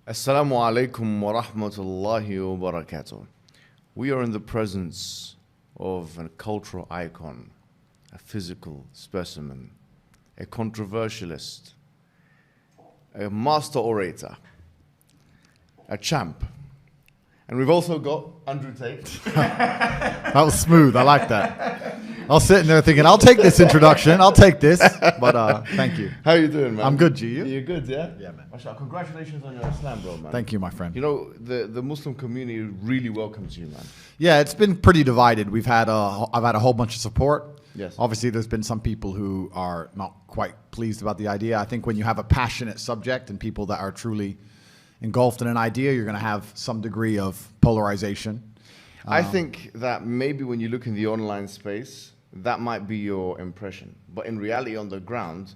Assalamu alaikum wa rahmatullahi wa barakatuh. We are in the presence of a cultural icon, a physical specimen, a controversialist, a master orator, a champ. And we've also got Andrew Tate. That was smooth. I like that. I was sitting there thinking, I'll take this introduction. I'll take this. But thank you. How you doing, man? I'm good, G. You? You're good, yeah? Yeah, man. MashaAllah, congratulations on your Islam, bro, man. Thank you, my friend. You know, the Muslim community really welcomes you, man. Yeah, it's been pretty divided. I've had a whole bunch of support. Yes. Obviously, there's been some people who are not quite pleased about the idea. I think when you have a passionate subject and people that are truly engulfed in an idea, you're going to have some degree of polarization. I think that maybe when you look in the online space, that might be your impression. But in reality, on the ground,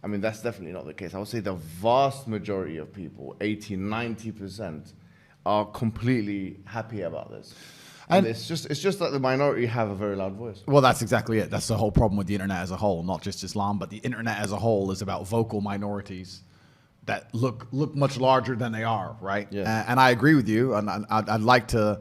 I mean, that's definitely not the case. I would say the vast majority of people, 80, 90%, are completely happy about this. And it's just that the minority have a very loud voice. Well, that's exactly it. That's the whole problem with the internet as a whole, not just Islam, but the internet as a whole is about vocal minorities that look much larger than they are, right? Yeah. And I agree with you, and I'd like to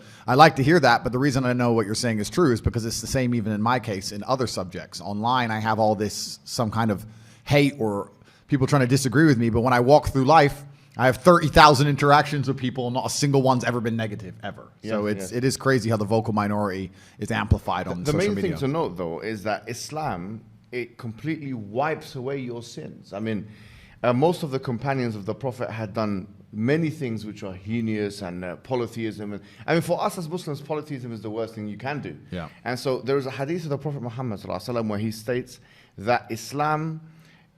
hear that. But the reason I know what you're saying is true is because it's the same even in my case in other subjects. Online, I have all this some kind of hate or people trying to disagree with me. But when I walk through life, I have 30,000 interactions with people, and not a single one's ever been negative ever. Yeah, so it is crazy how the vocal minority is amplified on social media. The main thing to note, though, is that Islam, it completely wipes away your sins. I mean, most of the companions of the Prophet had done many things which are heinous and polytheism. And, I mean, for us as Muslims, polytheism is the worst thing you can do. Yeah. And so there is a hadith of the Prophet Muhammad where he states that Islam,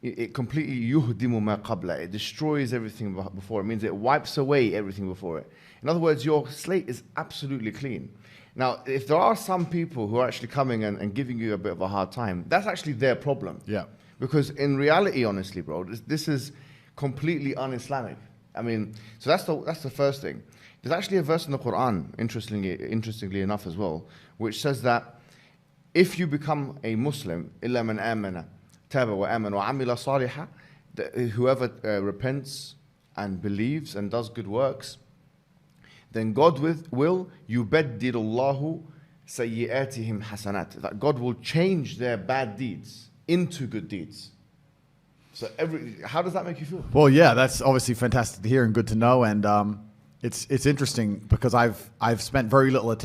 it completely yuhdimu ma qabla. It destroys everything before. It means it wipes away everything before it. In other words, your slate is absolutely clean. Now, if there are some people who are actually coming and giving you a bit of a hard time, that's actually their problem. Yeah. Because in reality, honestly, bro, this is completely un-Islamic. I mean, so that's the first thing. There's actually a verse in the Quran, interestingly enough as well, which says that if you become a Muslim, إِلَّا مَنْ آمَنَ تَابَ وَآمَنَ وَعَمِلَ صَالِحًا, whoever repents and believes and does good works, then God will يُبَدِّلُ اللَّهُ سَيِّئَاتِهِمْ حَسَنَاتٍ, that God will change their bad deeds into good deeds. So how does that make you feel? Well, yeah, that's obviously fantastic to hear and good to know. And it's interesting because I've spent very little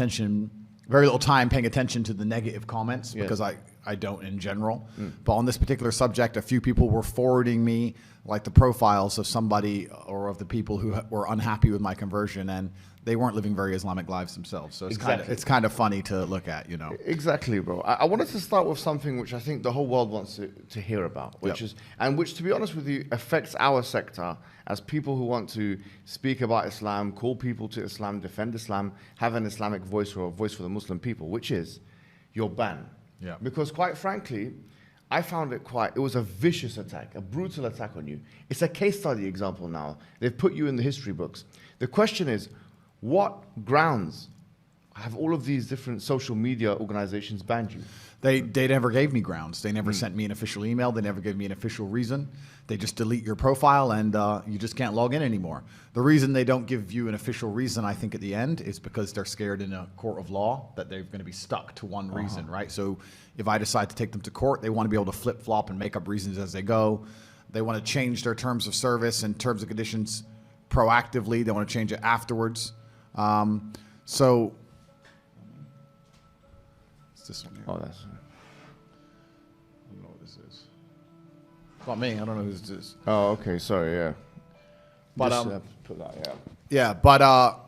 time paying attention to the negative comments because I don't in general. But on this particular subject, a few people were forwarding me like the profiles of somebody or of the people who were unhappy with my conversion, and they weren't living very Islamic lives themselves. So it's kind of funny to look at, you know. Exactly, bro. I wanted to start with something which I think the whole world wants to hear about, which to be honest with you, affects our sector as people who want to speak about Islam, call people to Islam, defend Islam, have an Islamic voice or a voice for the Muslim people, which is your ban. Yeah. Because quite frankly, I found it was a vicious attack, a brutal attack on you. It's a case study example now. They've put you in the history books. The question is, what grounds have all of these different social media organizations banned you? They never gave me grounds. They never sent me an official email. They never gave me an official reason. They just delete your profile and you just can't log in anymore. The reason they don't give you an official reason, I think, at the end is because they're scared in a court of law that they're going to be stuck to one reason, right? So if I decide to take them to court, they want to be able to flip-flop and make up reasons as they go. They want to change their terms of service and terms and conditions proactively. They want to change it afterwards. So it's this one here. Oh, that's... I don't know what this is. It's not me. I don't know who this is. Oh, okay. Sorry, yeah. But Just, put that, yeah. yeah, but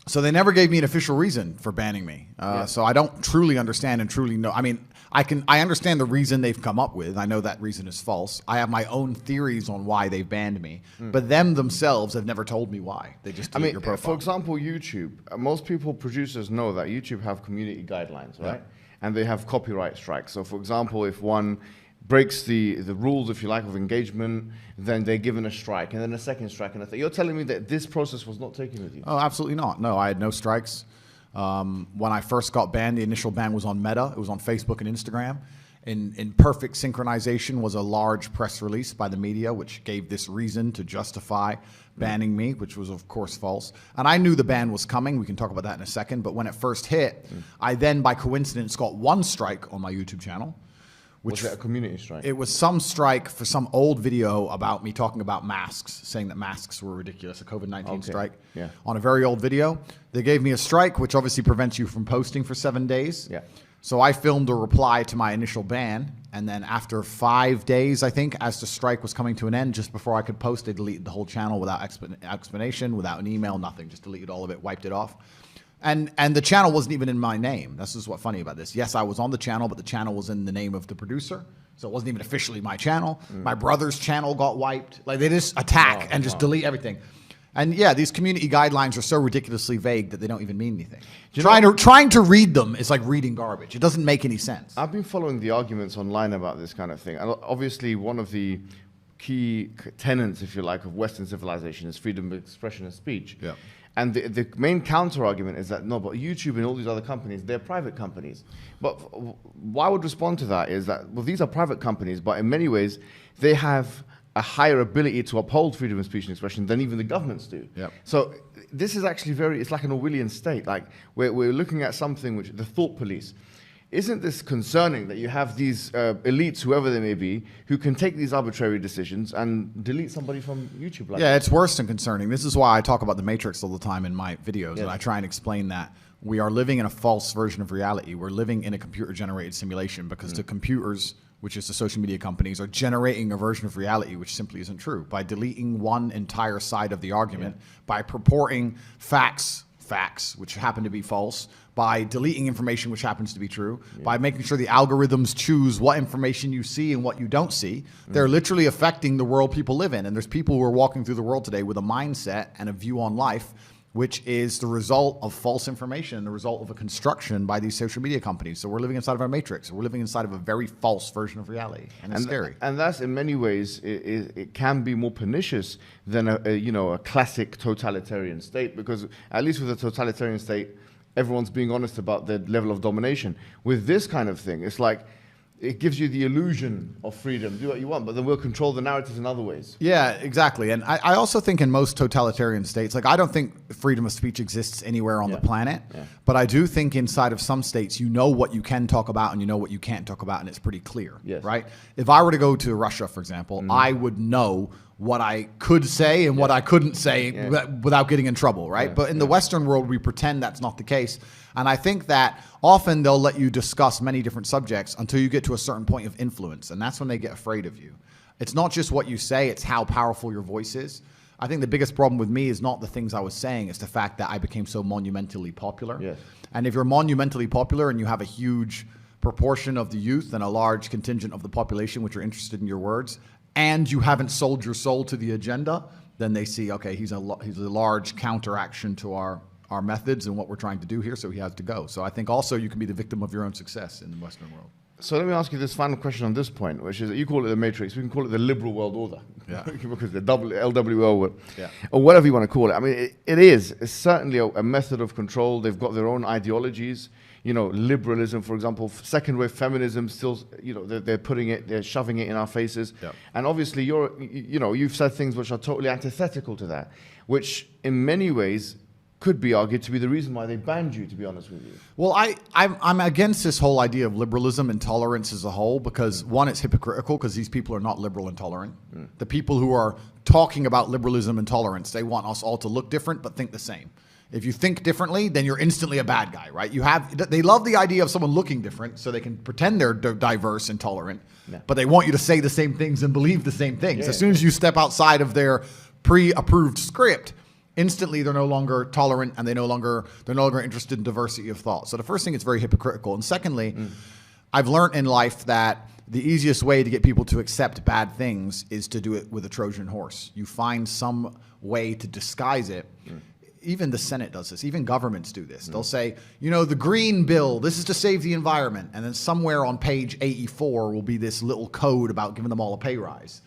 so they never gave me an official reason for banning me. So I don't truly understand and truly know. I mean, I understand the reason they've come up with. I know that reason is false. I have my own theories on why they've banned me, but them themselves have never told me why. They just delete your profile. For example, YouTube. Most producers know that YouTube have community guidelines, right? Yeah. And they have copyright strikes. So, for example, if one breaks the rules, if you like, of engagement, then they're given a strike, and then a second strike, and a third. You're telling me that this process was not taken with you? Oh, absolutely not. No, I had no strikes. When I first got banned, the initial ban was on Meta. It was on Facebook and Instagram. in perfect synchronization was a large press release by the media, which gave this reason to justify banning me, which was of course false. And I knew the ban was coming. We can talk about that in a second. But when it first hit, I then, by coincidence, got one strike on my YouTube channel. Was it a community strike? It was some strike for some old video about me talking about masks, saying that masks were ridiculous, a COVID-19 strike. Yeah. On a very old video. They gave me a strike, which obviously prevents you from posting for 7 days. Yeah. So I filmed a reply to my initial ban, and then after 5 days, I think, as the strike was coming to an end, just before I could post, they deleted the whole channel without explanation, without an email, nothing, just deleted all of it, wiped it off. And the channel wasn't even in my name. This is what's funny about this. Yes, I was on the channel, but the channel was in the name of the producer, so it wasn't even officially my channel. My brother's channel got wiped. Like, they just attack and just delete everything. And yeah, these community guidelines are so ridiculously vague that they don't even mean anything. Trying to read them is like reading garbage. It doesn't make any sense. I've been following the arguments online about this kind of thing. And obviously, one of the key tenets, if you like, of Western civilization is freedom of expression and speech. Yeah. And the main counter argument is that, no, but YouTube and all these other companies, they're private companies. But what I would respond to that is that, well, these are private companies, but in many ways, they have a higher ability to uphold freedom of speech and expression than even the governments do. Yep. So this is actually it's like an Orwellian state. Like we're looking at something which, the thought police. Isn't this concerning that you have these elites, whoever they may be, who can take these arbitrary decisions and delete somebody from YouTube? Like yeah, it's worse than concerning. This is why I talk about the Matrix all the time in my videos, and I try and explain that we are living in a false version of reality. We're living in a computer-generated simulation because the computers, which is the social media companies, are generating a version of reality which simply isn't true. By deleting one entire side of the argument, by purporting facts, which happen to be false, by deleting information which happens to be true, by making sure the algorithms choose what information you see and what you don't see, they're literally affecting the world people live in. And there's people who are walking through the world today with a mindset and a view on life which is the result of false information and the result of a construction by these social media companies. So we're living inside of a matrix. We're living inside of a very false version of reality, and it's scary. And that's, in many ways, it can be more pernicious than a classic totalitarian state, because at least with a totalitarian state, everyone's being honest about their level of domination. With this kind of thing, it's like, it gives you the illusion of freedom. Do what you want, but then we'll control the narratives in other ways. Yeah, exactly. And I also think in most totalitarian states, like I don't think freedom of speech exists anywhere on the planet, but I do think inside of some states, you know what you can talk about and you know what you can't talk about, and it's pretty clear, right? If I were to go to Russia, for example, I would know what I could say and what I couldn't say without getting in trouble, right? But in the Western world, we pretend that's not the case. And I think that often they'll let you discuss many different subjects until you get to a certain point of influence. And that's when they get afraid of you. It's not just what you say, it's how powerful your voice is. I think the biggest problem with me is not the things I was saying, it's the fact that I became so monumentally popular. And if you're monumentally popular and you have a huge proportion of the youth and a large contingent of the population which are interested in your words, and you haven't sold your soul to the agenda, then they see, okay, he's a large counteraction to our methods and what we're trying to do here, so he has to go. So I think also you can be the victim of your own success in the Western world. So let me ask you this final question on this point, which is that you call it the Matrix, we can call it the liberal world order. Because the LWO, or whatever you want to call it. I mean, it's certainly a method of control. They've got their own ideologies. You know, liberalism, for example, second wave feminism, still, you know, they're shoving it in our faces. And obviously you've said things which are totally antithetical to that, which in many ways could be argued to be the reason why they banned you, to be honest with you. Well, I'm against this whole idea of liberalism and tolerance as a whole, because one, it's hypocritical because these people are not liberal and tolerant. The people who are talking about liberalism and tolerance, they want us all to look different but think the same. If you think differently, then you're instantly a bad guy, right? They love the idea of someone looking different so they can pretend they're diverse and tolerant, but they want you to say the same things and believe the same things. As soon as you step outside of their pre-approved script, instantly they're no longer tolerant and they're no longer interested in diversity of thought. So the first thing, it's very hypocritical. And secondly, I've learned in life that the easiest way to get people to accept bad things is to do it with a Trojan horse. You find some way to disguise it. Even the Senate does this. Even governments do this. They'll say, you know, the green bill, this is to save the environment. And then somewhere on page 84 will be this little code about giving them all a pay rise.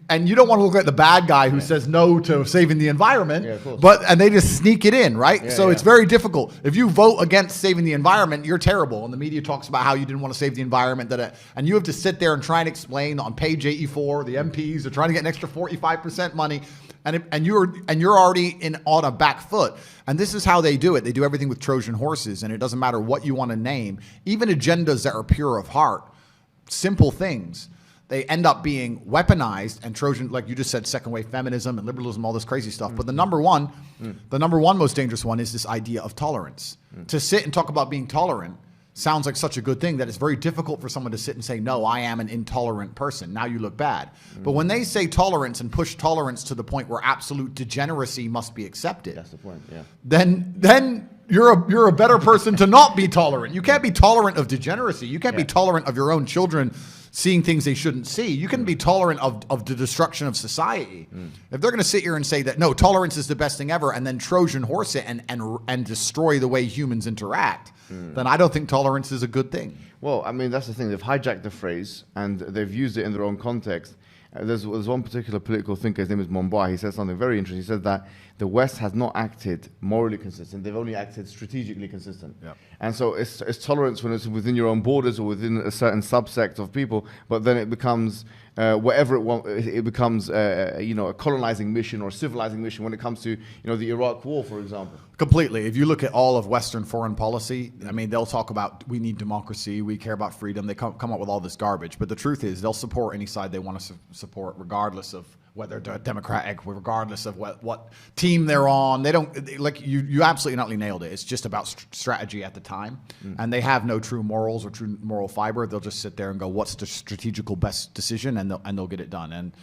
And you don't want to look like the bad guy who says no to saving the environment, Yeah, of course. and they just sneak it in, right? Yeah, so yeah. it's very difficult. If you vote against saving the environment, you're terrible. And the media talks about how you didn't want to save the environment, and you have to sit there and try and explain on page 84, the MPs are trying to get an extra 45% money, and you're already on a back foot. And this is how they do it. They do everything with Trojan horses, and it doesn't matter what you want to name, even agendas that are pure of heart, simple things. They end up being weaponized and Trojan, like you just said, second wave feminism and liberalism, all this crazy stuff. But the number one most dangerous one is this idea of tolerance. To sit and talk about being tolerant sounds like such a good thing that it's very difficult for someone to sit and say, no, I am an intolerant person. Now you look bad. But when they say tolerance and push tolerance to the point where absolute degeneracy must be accepted, That's the point, yeah. then you're a better person to not be tolerant. You can't be tolerant of degeneracy. You can't be tolerant of your own children seeing things they shouldn't see. You can be tolerant of the destruction of society. If they're going to sit here and say that, no, tolerance is the best thing ever, and then Trojan horse it and destroy the way humans interact, then I don't think tolerance is a good thing. Well, I mean, that's the thing. They've hijacked the phrase and they've used it in their own context. There's one particular political thinker, his name is Mumbai. He said something very interesting. He said that the West has not acted morally consistent. They've only acted strategically consistent. Yep. And so it's tolerance when it's within your own borders or within a certain subsect of people, but then it becomes whatever it becomes, a colonizing mission or a civilizing mission when it comes to, the Iraq War, for example. Completely. If you look at all of Western foreign policy, I mean, they'll talk about we need democracy, we care about freedom. They come up with all this garbage. But the truth is they'll support any side they want to support, regardless of whether they're democratic, regardless of what team they're on. They don't, like, you absolutely not nailed it. It's just about strategy at the time. And they have no true morals or true moral fiber. They'll just sit there and go, what's the strategical best decision? And they'll get it done. And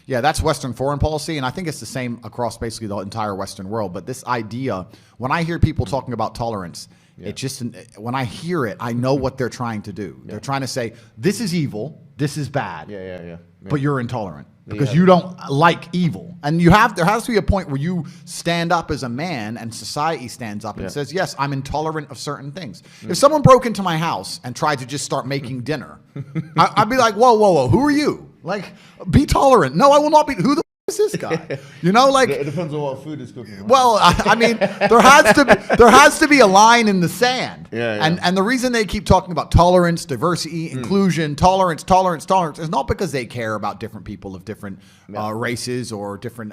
yeah, that's Western foreign policy, and I think it's the same across basically the entire Western world. But this idea, when I hear people talking about tolerance, it just, when I hear it, I know what they're trying to do. They're trying to say, this is evil, this is bad, but you're intolerant because you don't like evil. And there has to be a point where you stand up as a man and society stands up and says, yes, I'm intolerant of certain things. If someone broke into my house and tried to just start making dinner, I'd be like, whoa, who are you? Like, be tolerant. No, I will not be. Who the f is this guy? It depends on what food is cooking. Well, I mean, there has to be a line in the sand. And the reason they keep talking about tolerance, diversity, inclusion, tolerance is not because they care about different people of different races or different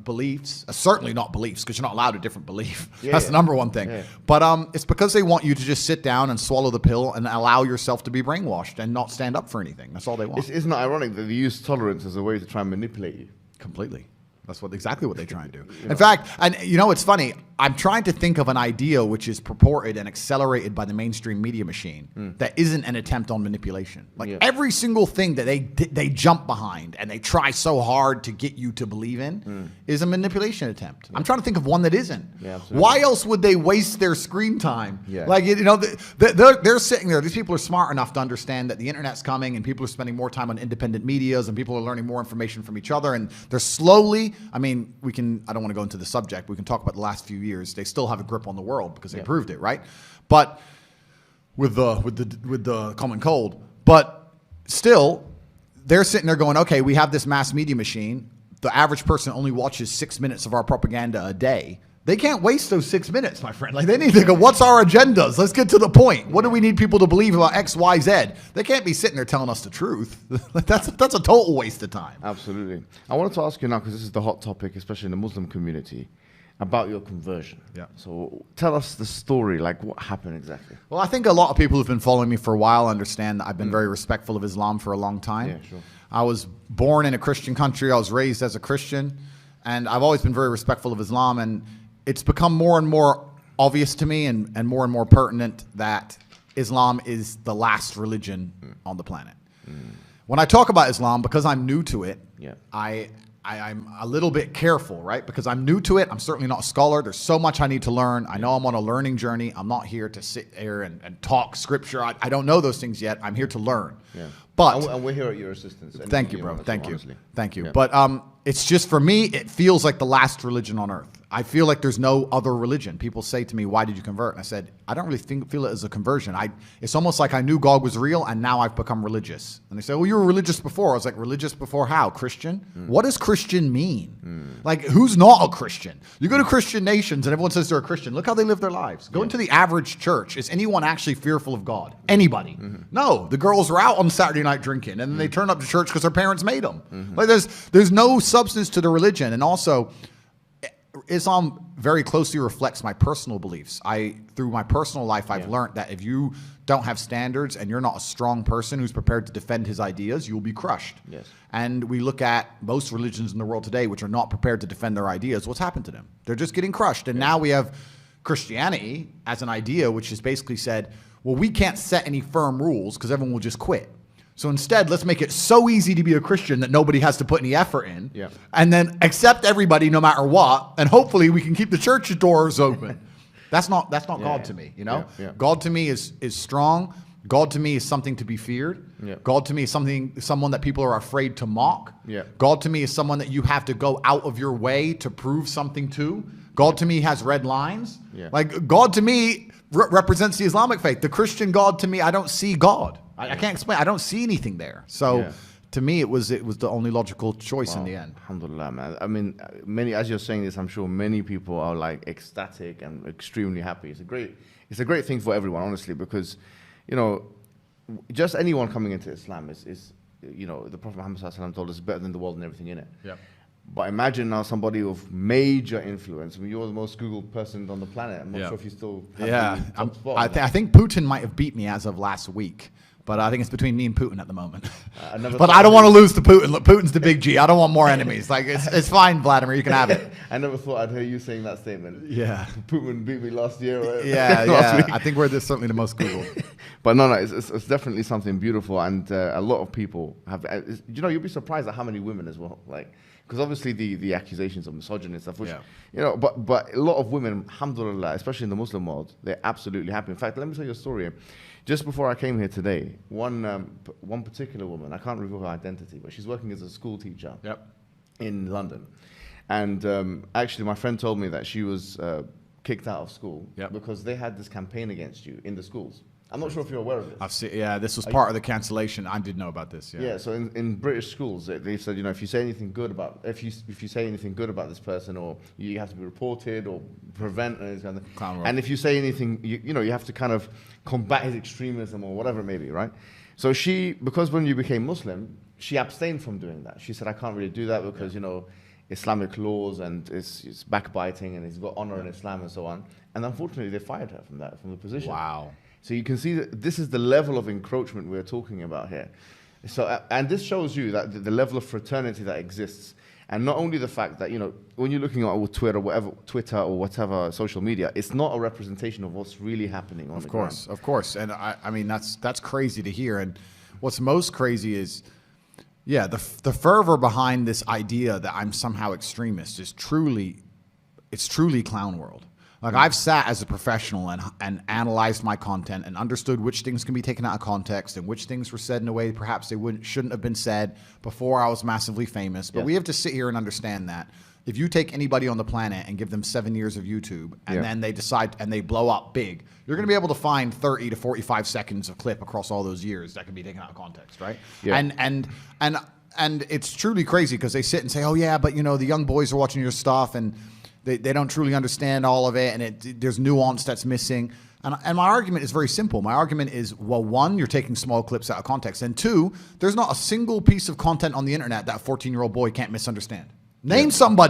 beliefs. Certainly not beliefs, because you're not allowed a different belief. That's the number one thing. But it's because they want you to just sit down and swallow the pill and allow yourself to be brainwashed and not stand up for anything. That's all they want. Isn't it ironic that they use tolerance as a way to try and manipulate you? Completely. That's exactly what they try and do. In fact, and it's funny, I'm trying to think of an idea which is purported and accelerated by the mainstream media machine that isn't an attempt on manipulation. Like every single thing that they jump behind and they try so hard to get you to believe in is a manipulation attempt. I'm trying to think of one that isn't. Why else would they waste their screen time? Like, they're sitting there. These people are smart enough to understand that the internet's coming and people are spending more time on independent medias and people are learning more information from each other, and they're slowly, I mean, I don't want to go into the subject. We can talk about the last few years. They still have a grip on the world because they proved it, right? But with the common cold, but still, they're sitting there going, okay, we have this mass media machine. The average person only watches 6 minutes of our propaganda a day. They can't waste those 6 minutes, my friend. Like, they need to go, what's our agendas? Let's get to the point. What do we need people to believe about X, Y, Z? They can't be sitting there telling us the truth. That's a total waste of time. Absolutely. I wanted to ask you now, because this is the hot topic, especially in the Muslim community, about your conversion. So tell us the story, like what happened exactly. Well, I think a lot of people who've been following me for a while understand that I've been very respectful of Islam for a long time. I was born in a Christian country. I was raised as a Christian, and I've always been very respectful of Islam, and it's become more and more obvious to me and more pertinent that Islam is the last religion on the planet. When I talk about Islam, because I'm new to it, I'm a little bit careful, right? Because I'm new to it. I'm certainly not a scholar. There's so much I need to learn. I know I'm on a learning journey. I'm not here to sit here and talk scripture. I don't know those things yet. I'm here to learn. But and we're here at your assistance. Thank you, bro. Thank you. But it's just, for me, it feels like the last religion on earth. I feel like there's no other religion. People say to me, why did you convert? And I said, I don't really feel it as a conversion. It's almost like I knew God was real and now I've become religious. And they say, well, you were religious before. I was like, religious before how? Christian? What does Christian mean? Like, who's not a Christian? You go to Christian nations and everyone says they're a Christian. Look how they live their lives. Go into the average church. Is anyone actually fearful of God? Anybody? No. The girls are out on Saturday night drinking and then they turn up to church because their parents made them. Like, there's no substance to the religion. And also, Islam very closely reflects my personal beliefs. Through my personal life, I've learned that if you don't have standards and you're not a strong person who's prepared to defend his ideas, you'll be crushed. Yes. And we look at most religions in the world today, which are not prepared to defend their ideas. What's happened to them? They're just getting crushed. And now we have Christianity as an idea, which has basically said, well, we can't set any firm rules because everyone will just quit. So instead, let's make it so easy to be a Christian that nobody has to put any effort in. Yeah. And then accept everybody no matter what. And hopefully we can keep the church doors open. That's not God to me, you know? God to me is strong. God to me is something to be feared. God to me is someone that people are afraid to mock. God to me is someone that you have to go out of your way to prove something to. God to me has red lines. Like, God to me represents the Islamic faith. The Christian God to me, I don't see God. I can't explain. I don't see anything there. So to me, it was the only logical choice in the end. Alhamdulillah, man. I mean, as you're saying this, I'm sure many people are like ecstatic and extremely happy. It's a great thing for everyone, honestly, because, you know, just anyone coming into Islam is you know, the Prophet Muhammad ﷺ told us better than the world and everything in it. But imagine now somebody of major influence. I mean, you're the most Googled person on the planet. I'm not sure if you still have the top spot. I think Putin might have beat me as of last week. But I think it's between me and Putin at the moment. But I don't want to lose to Putin. Look, Putin's the big G. I don't want more enemies. Like, it's fine, Vladimir. You can have it. I never thought I'd hear you saying that statement. Yeah. Putin beat me last year. Right? Last week. I think we're certainly the most Googled. But no, it's definitely something beautiful. And a lot of people have, you know, you'll be surprised at how many women as well. Like, because obviously the accusations of misogyny and stuff, which, you know, but a lot of women, alhamdulillah, especially in the Muslim world, they're absolutely happy. In fact, let me tell you a story. Just before I came here today, one particular woman, I can't reveal her identity, but she's working as a school teacher in London. And actually, my friend told me that she was kicked out of school because they had this campaign against you in the schools. I'm not sure if you're aware of this. I've seen, this was part of the cancellation. I did know about this. So in British schools, they said, you know, if you say anything good about this person, or you have to be reported or prevent, and if you say anything, you know, you have to kind of combat his extremism or whatever it may be, right? So because when you became Muslim, she abstained from doing that. She said, I can't really do that because you know, Islamic laws and it's backbiting and he's got honor in Islam and so on. And unfortunately, they fired her from the position. Wow. So you can see that this is the level of encroachment we're talking about here. So, and this shows you that the level of fraternity that exists, and not only the fact that, you know, when you're looking at Twitter or whatever social media, it's not a representation of what's really happening on the ground. Of course. And I mean, that's crazy to hear. And what's most crazy is, the fervor behind this idea that I'm somehow extremist is truly clown world. Like, I've sat as a professional and analyzed my content and understood which things can be taken out of context and which things were said in a way perhaps they shouldn't have been said before I was massively famous. But we have to sit here and understand that if you take anybody on the planet and give them 7 years of YouTube and then they decide and they blow up big, you're going to be able to find 30 to 45 seconds of clip across all those years that can be taken out of context, right? And it's truly crazy because they sit and say, oh yeah, but you know, the young boys are watching your stuff and they don't truly understand all of it, and there's nuance that's missing. And my argument is very simple. My argument is, well, one, you're taking small clips out of context, and two, there's not a single piece of content on the internet that a 14-year-old boy can't misunderstand. Name someone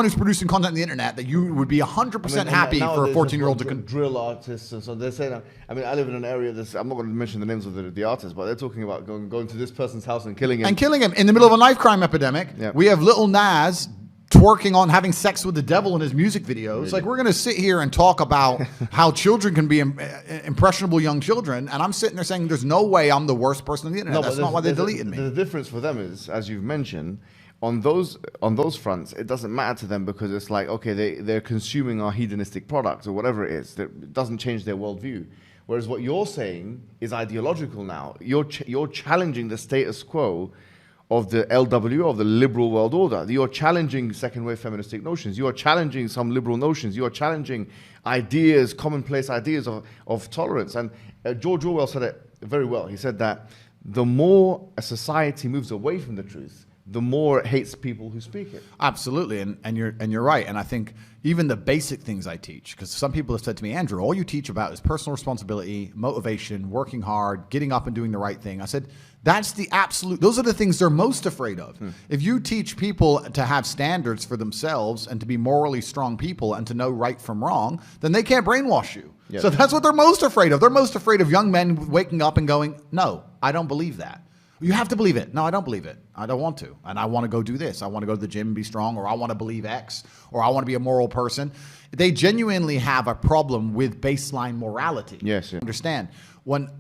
who's producing content on the internet that you would be 100% happy for a 14-year-old to drill artists, and so they're saying. I mean, I live in an area. I'm not going to mention the names of the artists, but they're talking about going to this person's house and killing him. And killing him in the middle of a knife crime epidemic. We have Lil Nas twerking on having sex with the devil in his music videos. Really? Like, we're going to sit here and talk about how children can be impressionable young children, and I'm sitting there saying there's no way I'm the worst person on the internet. That's not why they deleted me. The difference for them is, as you've mentioned, on those fronts, it doesn't matter to them because it's like, okay, they're consuming our hedonistic products or whatever it is. It doesn't change their worldview. Whereas what you're saying is ideological now. You're challenging the status quo of the LW, of the liberal world order. You're challenging second wave feministic notions. You are challenging some liberal notions. You are challenging ideas, commonplace ideas of tolerance. And George Orwell said it very well. He said that the more a society moves away from the truth, the more it hates people who speak it. Absolutely, and you're right. And I think even the basic things I teach, because some people have said to me, Andrew, all you teach about is personal responsibility, motivation, working hard, getting up and doing the right thing. I said, that's the absolute, those are the things they're most afraid of. If you teach people to have standards for themselves and to be morally strong people and to know right from wrong, then they can't brainwash you. Yes. So that's what they're most afraid of. They're most afraid of young men waking up and going, no, I don't believe that. You have to believe it. No, I don't believe it. I don't want to. And I want to go do this. I want to go to the gym and be strong, or I want to believe X, or I want to be a moral person. They genuinely have a problem with baseline morality. Yes. Yeah. Understand? When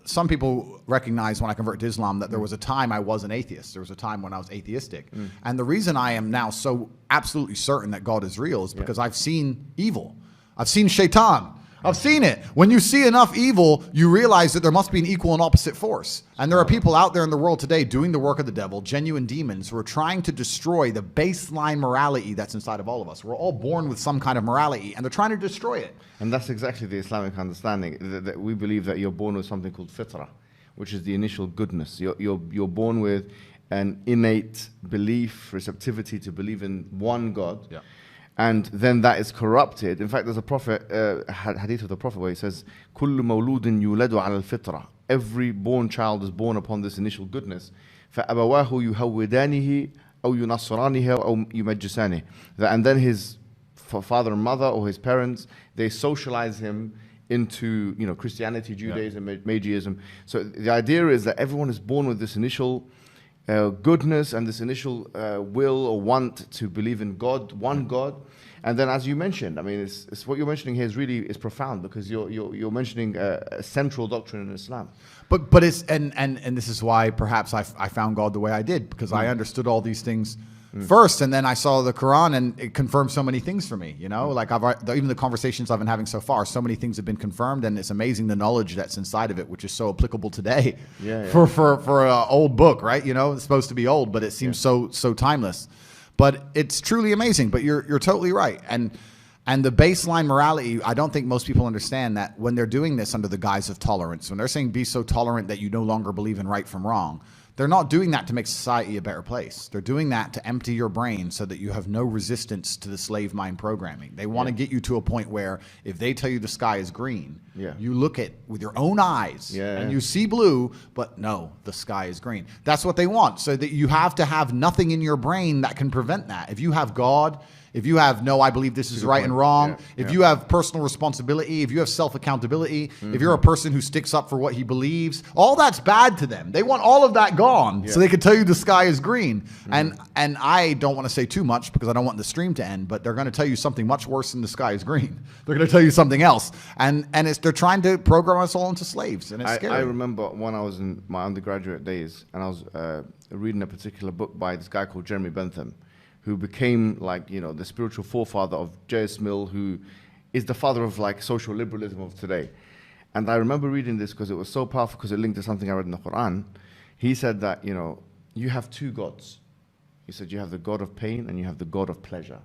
some people recognize when I converted to Islam that there was a time I was an atheist. There was a time when I was atheistic. And the reason I am now so absolutely certain that God is real is because I've seen evil. I've seen shaitan. I've seen it. When you see enough evil, you realize that there must be an equal and opposite force. And there are people out there in the world today doing the work of the devil, genuine demons, who are trying to destroy the baseline morality that's inside of all of us. We're all born with some kind of morality, and they're trying to destroy it. And that's exactly the Islamic understanding, that we believe that you're born with something called fitrah, which is the initial goodness. You're born with an innate belief, receptivity to believe in one God. Yeah. And then that is corrupted. In fact, there's a prophet, hadith of the prophet, where he says, كُلُّ مَوْلُودٍ يُولَدُ عَلَى الْفِطْرَةِ. Every born child is born upon this initial goodness. فَأَبَوَاهُ يُهَوِّدَانِهِ أَوْ يُنَصِّرَانِهِ أَوْ يُمَجِّسَانِهِ. And then his father and mother, or his parents, they socialize him into, Christianity, Judaism, Magiism. So the idea is that everyone is born with this initial goodness and this initial will or want to believe in God, one God. And then, as you mentioned, I mean, it's what you're mentioning here is profound, because you're mentioning a central doctrine in Islam. But it's and this is why perhaps I found God the way I did, because I understood all these things first, and then I saw the Quran, and it confirmed so many things for me. Like even the conversations I've been having so far, so many things have been confirmed, and it's amazing the knowledge that's inside of it, which is so applicable today. For an old book, right? It's supposed to be old, but it seems so timeless. But it's truly amazing. But you're totally right. And the baseline morality, I don't think most people understand that when they're doing this under the guise of tolerance, when they're saying be so tolerant that you no longer believe in right from wrong, they're not doing that to make society a better place. They're doing that to empty your brain so that you have no resistance to the slave mind programming. They want to get you to a point where if they tell you the sky is green, you look at with your own eyes and you see blue, but no, the sky is green. That's what they want, so that you have to have nothing in your brain that can prevent that. If you have God, if you have I believe this is right and wrong, if you have personal responsibility, if you have self-accountability, if you're a person who sticks up for what he believes, all that's bad to them. They want all of that gone so they can tell you the sky is green. And I don't want to say too much because I don't want the stream to end, but they're going to tell you something much worse than the sky is green. They're going to tell you something else. And they're trying to program us all into slaves, and it's scary. I remember when I was in my undergraduate days, and I was reading a particular book by this guy called Jeremy Bentham, who became the spiritual forefather of J.S. Mill, who is the father of social liberalism of today. And I remember reading this because it was so powerful, because it linked to something I read in the Quran. He said that, you have two gods. He said you have the God of pain and you have the God of pleasure.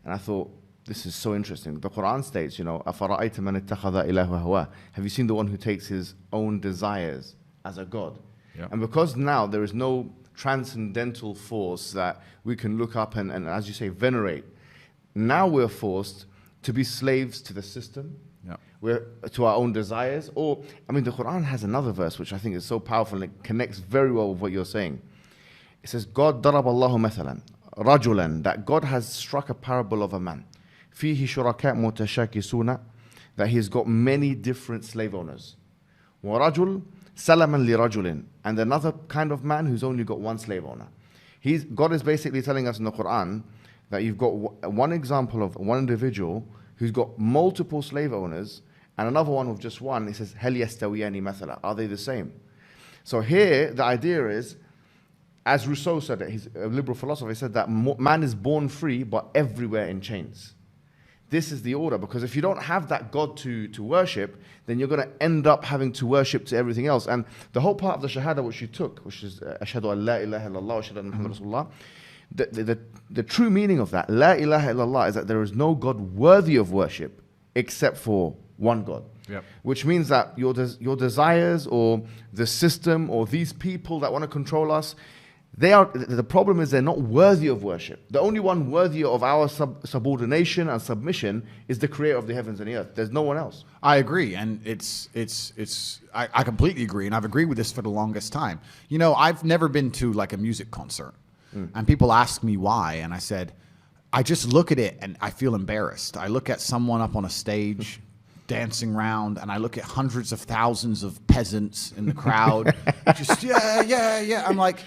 And I thought, this is so interesting. The Quran states, أَفَرَأَيْتَ مَنِ اتَّخَذَ إِلَهُ هَوَاهُ. Have you seen the one who takes his own desires as a God? And because now there is no transcendental force that we can look up and, as you say, venerate, now we're forced to be slaves to the system, we're to our own desires. The Quran has another verse which I think is so powerful, and it connects very well with what you're saying. It says, God ضرب الله مثلا رجلا, that God has struck a parable of a man, فيه شركاء متشاكسون, that he's got many different slave owners. ورجل سلما لرجل, and another kind of man who's only got one slave owner. God is basically telling us in the Quran that you've got one example of one individual who's got multiple slave owners, and another one with just one. He says, هل يستويان مثلا, are they the same? So here the idea is, as Rousseau said it, he's a liberal philosopher, he said that man is born free but everywhere in chains. this is the order. Because if you don't have that God to worship, then you're going to end up having to worship to everything else. And the whole part of the shahada which you took, which is ashhadu an la ilaha illallah wa ashhadu anna Muhammad Rasulullah, the true meaning of that, la ilaha illallah, is that there is no God worthy of worship except for one God. Yep. Which means that your desires or the system or these people that want to control us, the problem is they're not worthy of worship. The only one worthy of our subordination and submission is the creator of the heavens and the earth. There's no one else. I agree, and I completely agree, and I've agreed with this for the longest time. You know, I've never been to like a music concert, and people ask me why, and I said, I just look at it and I feel embarrassed. I look at someone up on a stage dancing around, and I look at hundreds of thousands of peasants in the crowd, just yeah. I'm like,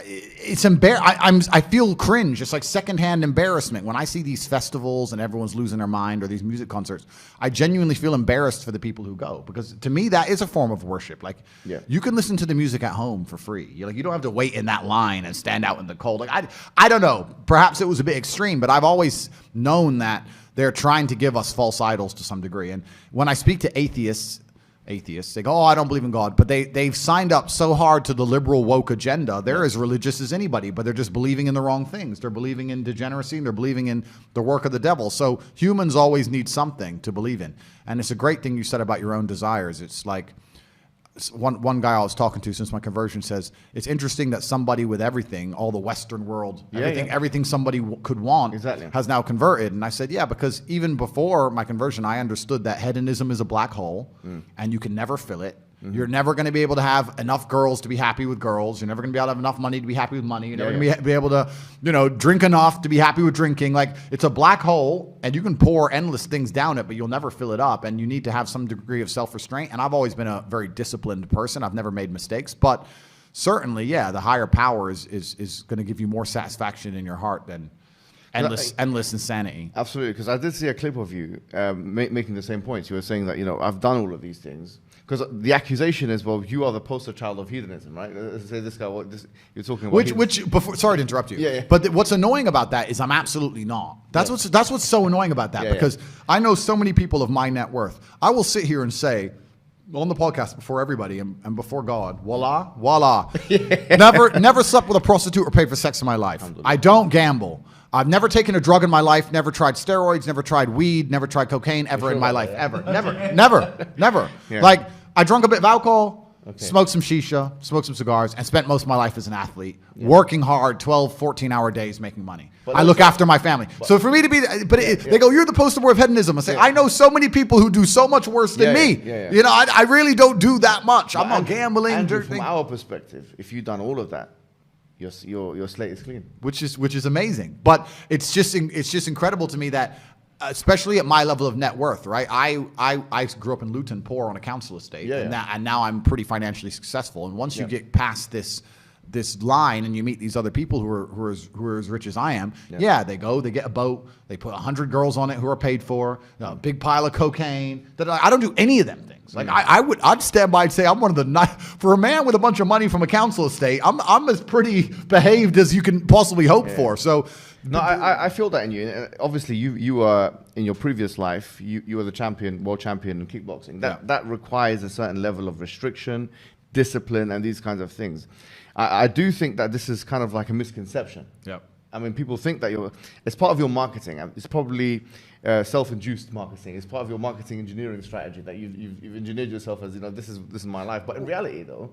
it's I feel cringe. It's like secondhand embarrassment when I see these festivals and everyone's losing their mind, or these music concerts. I genuinely feel embarrassed for the people who go, because to me that is a form of worship. Like, you can listen to the music at home for free. You don't have to wait in that line and stand out in the cold. Like, I don't know. Perhaps it was a bit extreme, but I've always known that they're trying to give us false idols to some degree. And when I speak to atheists, they go, oh, I don't believe in God. But they've signed up so hard to the liberal woke agenda. They're as religious as anybody, but they're just believing in the wrong things. They're believing in degeneracy, and they're believing in the work of the devil. So humans always need something to believe in. And it's a great thing you said about your own desires. It's like, one guy I was talking to since my conversion says, it's interesting that somebody with everything, all the Western world, everything somebody could want, has now converted. And I said, yeah, because even before my conversion, I understood that hedonism is a black hole, and you can never fill it. You're never going to be able to have enough girls to be happy with girls. You're never going to be able to have enough money to be happy with money. You're never going to be able to, drink enough to be happy with drinking. Like, it's a black hole, and you can pour endless things down it, but you'll never fill it up. And you need to have some degree of self-restraint. And I've always been a very disciplined person. I've never made mistakes. But certainly, the higher power is going to give you more satisfaction in your heart than endless insanity. Absolutely, because I did see a clip of you making the same points. You were saying that, I've done all of these things. Because the accusation is, well, you are the poster child of hedonism, right? Let's say this guy, you're talking about. Sorry to interrupt you. But what's annoying about that is I'm absolutely not. That's what's so annoying about that, because I know so many people of my net worth. I will sit here and say, on the podcast before everybody and before God, voila. Never slept with a prostitute or paid for sex in my life. I don't gamble. I've never taken a drug in my life, never tried steroids, never tried weed, never tried cocaine ever in my life, ever. Never. Yeah. Like, I drank a bit of alcohol, smoked some shisha, smoked some cigars, and spent most of my life as an athlete, working hard, 12, 14-hour days making money. But I look after my family. So for me to be, they go, you're the poster boy of hedonism. I say, I know so many people who do so much worse than me. I really don't do that much. I'm not gambling. And from our perspective, if you've done all of that, your slate is clean, which is amazing. But it's just incredible to me that, especially at my level of net worth, right? I grew up in Luton, poor on a council estate, and now I'm pretty financially successful. And once you get past this line and you meet these other people who are as rich as I am, they get a boat, they put 100 girls on it who are paid for, a big pile of cocaine. I don't do any of them things. Like, I'd stand by and say I'm one of the for a man with a bunch of money from a council estate, I'm as pretty behaved as you can possibly hope for. So no, I feel that in you. Obviously, you were in your previous life, you were the world champion in kickboxing. That requires a certain level of restriction, discipline, and these kinds of things. I do think that this is kind of like a misconception. I mean, people think that it's part of your marketing. It's probably self-induced marketing. It's part of your marketing engineering strategy that you've engineered yourself as, this is my life. But in reality, though,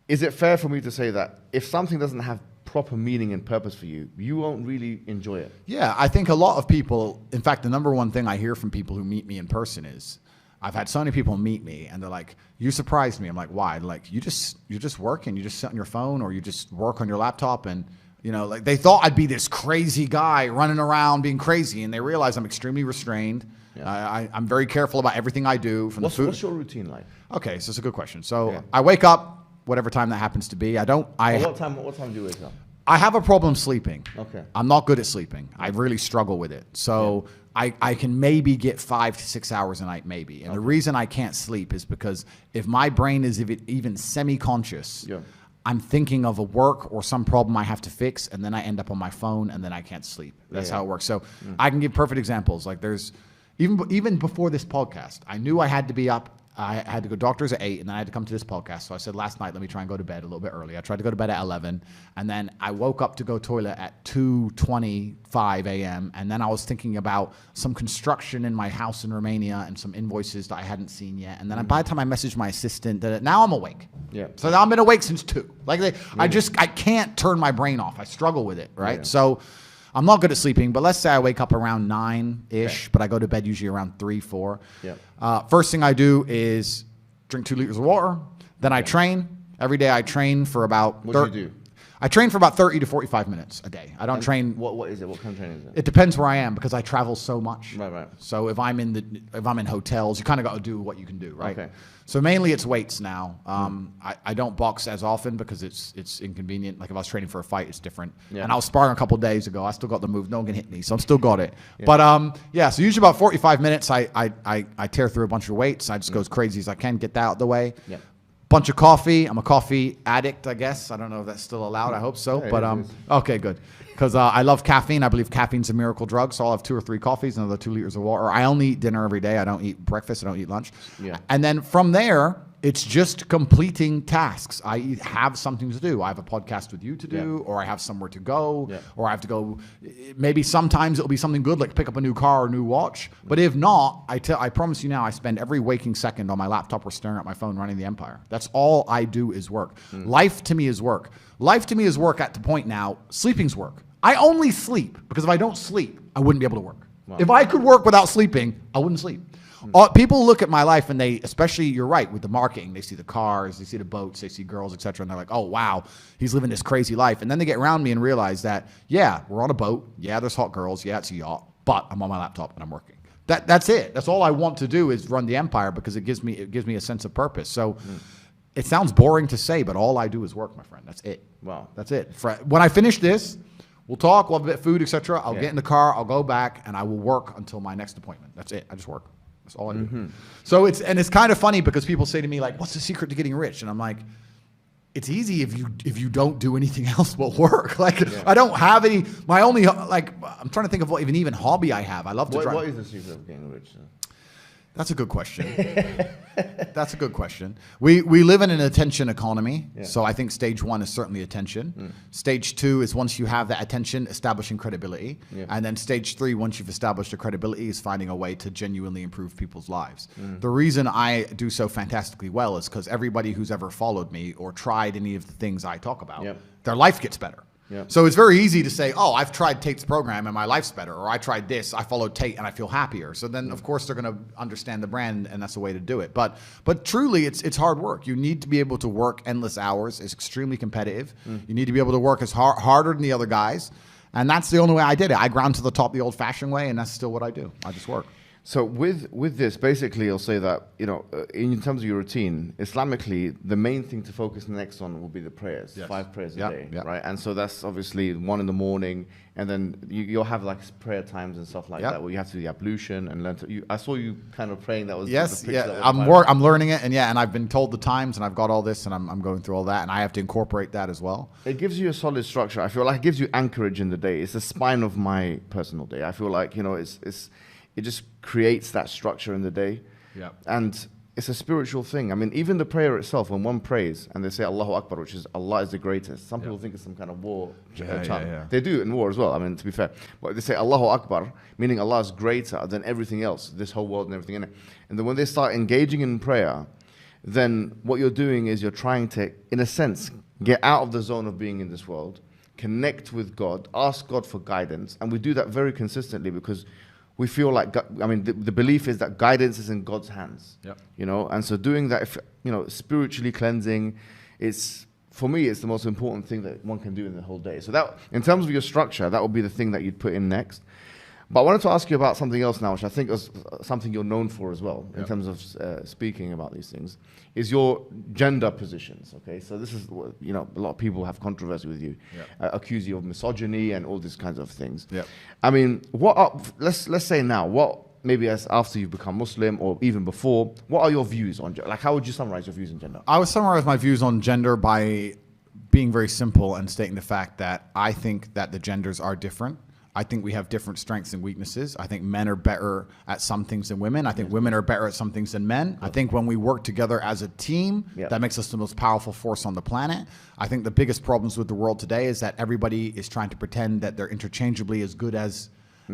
is it fair for me to say that if something doesn't have proper meaning and purpose for you, you won't really enjoy it? Yeah, I think a lot of people, in fact, the number one thing I hear from people who meet me in person is, I've had so many people meet me and they're like, you surprised me. I'm like, why? Like, you just work and you just sit on your phone, or you just work on your laptop, and like, they thought I'd be this crazy guy running around being crazy, and they realize I'm extremely restrained. I'm very careful about everything I do. From the food. What's your routine like? Okay, so it's a good question. So I wake up, whatever time that happens to be. What time do you wake up? I have a problem sleeping. Okay. I'm not good at sleeping. I really struggle with it. So I can maybe get 5 to 6 hours a night, maybe. And the reason I can't sleep is because if my brain is even semi-conscious, I'm thinking of a work or some problem I have to fix, and then I end up on my phone, and then I can't sleep. That's how it works. So I can give perfect examples. Like there's even before this podcast, I knew I had to be up. I had to go doctors at 8, and then I had to come to this podcast. So I said last night, let me try and go to bed a little bit early. I tried to go to bed at 11, and then I woke up to go toilet at 2:25 a.m. And then I was thinking about some construction in my house in Romania and some invoices that I hadn't seen yet. And then by the time I messaged my assistant, now I'm awake. Yeah. So now I've been awake since 2. Like I can't turn my brain off. I struggle with it, right? Yeah. So I'm not good at sleeping, but let's say I wake up around 9-ish, but I go to bed usually around 3, 4. Yeah. First thing I do is drink 2 liters of water. Then I train. Every day I train for about... What do you do? I train for about 30 to 45 minutes a day. I don't train... What is it? What kind of training is it? It depends where I am because I travel so much. Right. So if I'm in hotels, you kind of got to do what you can do, right? Okay. So mainly it's weights now. I don't box as often because it's inconvenient. Like if I was training for a fight, it's different. Yeah. And I was sparring a couple of days ago. I still got the move. No one can hit me, so I'm still got it. Yeah. But so usually about 45 minutes, I tear through a bunch of weights. I just go as crazy as I can, get that out of the way. Yeah. Bunch of coffee. I'm a coffee addict, I guess. I don't know if that's still allowed. I hope so. Yeah, but okay, good. Because I love caffeine. I believe caffeine's a miracle drug. So I'll have 2 or 3 coffees, another 2 liters of water. I only eat dinner every day. I don't eat breakfast. I don't eat lunch. Yeah. And then from there, it's just completing tasks. I have something to do. I have a podcast with you to do, or I have somewhere to go, or I have to go. Maybe sometimes it'll be something good, like pick up a new car or a new watch. But if not, I promise you now, I spend every waking second on my laptop or staring at my phone running the empire. That's all I do is work. Life to me is work. Life to me is work at the point now, sleeping's work. I only sleep because if I don't sleep, I wouldn't be able to work. Wow. If I could work without sleeping, I wouldn't sleep. People look at my life and they, especially you're right, with the marketing, they see the cars, they see the boats, they see girls, etc. And they're like, oh, wow, he's living this crazy life. And then they get around me and realize that, yeah, we're on a boat. Yeah, there's hot girls. Yeah, it's a yacht. But I'm on my laptop and I'm working. That's it. That's all I want to do is run the empire because it gives me a sense of purpose. So it sounds boring to say, but all I do is work, my friend. That's it. Wow. That's it. When I finish this, we'll talk, we'll have a bit of food, etc. I'll get in the car, I'll go back, and I will work until my next appointment. That's it. I just work. That's all I do. So it's kind of funny because people say to me like, "What's the secret to getting rich?" And I'm like, "It's easy if you don't do anything else but work." Like I don't have any. My only I'm trying to think of what even hobby I have. I love to drive. What is the secret of getting rich? That's a good question. That's a good question. We live in an attention economy, so I think stage 1 is certainly attention. Stage 2 is once you have that attention, establishing credibility. And then stage 3, once you've established the credibility, is finding a way to genuinely improve people's lives. The reason I do so fantastically well is because everybody who's ever followed me or tried any of the things I talk about, their life gets better. Yeah. So it's very easy to say, oh, I've tried Tate's program and my life's better, or I tried this, I followed Tate and I feel happier. So then, of course, they're going to understand the brand, and that's the way to do it. But truly, it's hard work. You need to be able to work endless hours. It's extremely competitive. You need to be able to work as harder than the other guys, and that's the only way I did it. I ground to the top the old-fashioned way, and that's still what I do. I just work. So with this, basically, I'll say that, in terms of your routine, Islamically, the main thing to focus next on will be the prayers, 5 prayers a day, right? And so that's obviously 1 in the morning, and then you'll have like prayer times and stuff like that, where you have to do the ablution and learn to. I saw you kind of praying. That was I'm learning it, and I've been told the times, and I've got all this, and I'm going through all that, and I have to incorporate that as well. It gives you a solid structure. I feel like it gives you anchorage in the day. It's the spine of my personal day. I feel like it just creates that structure in the day. Yeah. And it's a spiritual thing. I mean, even the prayer itself, when one prays and they say Allahu Akbar, which is Allah is the greatest. Some people think it's some kind of war chant. They do it in war as well, I mean, to be fair. But they say Allahu Akbar, meaning Allah is greater than everything else, this whole world and everything in it. And then when they start engaging in prayer, then what you're doing is you're trying to, in a sense, get out of the zone of being in this world, connect with God, ask God for guidance. And we do that very consistently because we feel like, the belief is that guidance is in God's hands, and so doing that, spiritually cleansing, for me, it's the most important thing that one can do in the whole day. So that, in terms of your structure, that would be the thing that you'd put in next. But I wanted to ask you about something else now, which I think is something you're known for as well, in terms of speaking about these things, is your gender positions, okay? So this is, a lot of people have controversy with you, accuse you of misogyny and all these kinds of things. I mean, let's say now, maybe after you've become Muslim or even before, what are your views on gender? Like, how would you summarize your views on gender? I would summarize my views on gender by being very simple and stating the fact that I think that the genders are different. I think we have different strengths and weaknesses. I think men are better at some things than women. I think women are better at some things than men. I think when we work together as a team, that makes us the most powerful force on the planet. I think the biggest problems with the world today is that everybody is trying to pretend that they're interchangeably as good as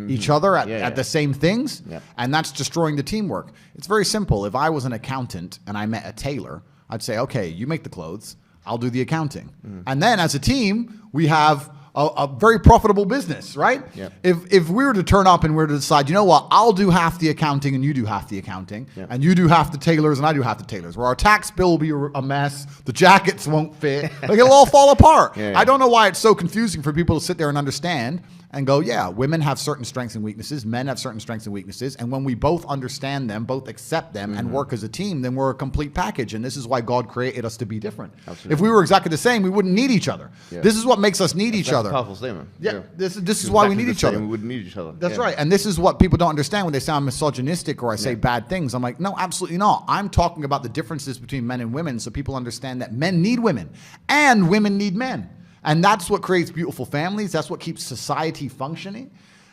each other at the same things, and that's destroying the teamwork. It's very simple. If I was an accountant and I met a tailor, I'd say, okay, you make the clothes, I'll do the accounting. And then as a team, we have a very profitable business, right? If we were to turn up and we were to decide, you know what, I'll do half the accounting and you do half the accounting, and you do half the tailors and I do half the tailors, where our tax bill will be a mess, the jackets won't fit, like it'll all fall apart. I don't know why it's so confusing for people to sit there and understand and go, yeah, women have certain strengths and weaknesses, men have certain strengths and weaknesses, and when we both understand them, both accept them, and work as a team, then we're a complete package, and this is why God created us to be different. If we were exactly the same, we wouldn't need each other. This is what makes us need each other. That's a powerful statement. This is why we need each other. We wouldn't need each other. That's right, and this is what people don't understand when they sound misogynistic or I say bad things. I'm like, no, absolutely not. I'm talking about the differences between men and women so people understand that men need women, and women need men. And that's what creates beautiful families. That's what keeps society functioning.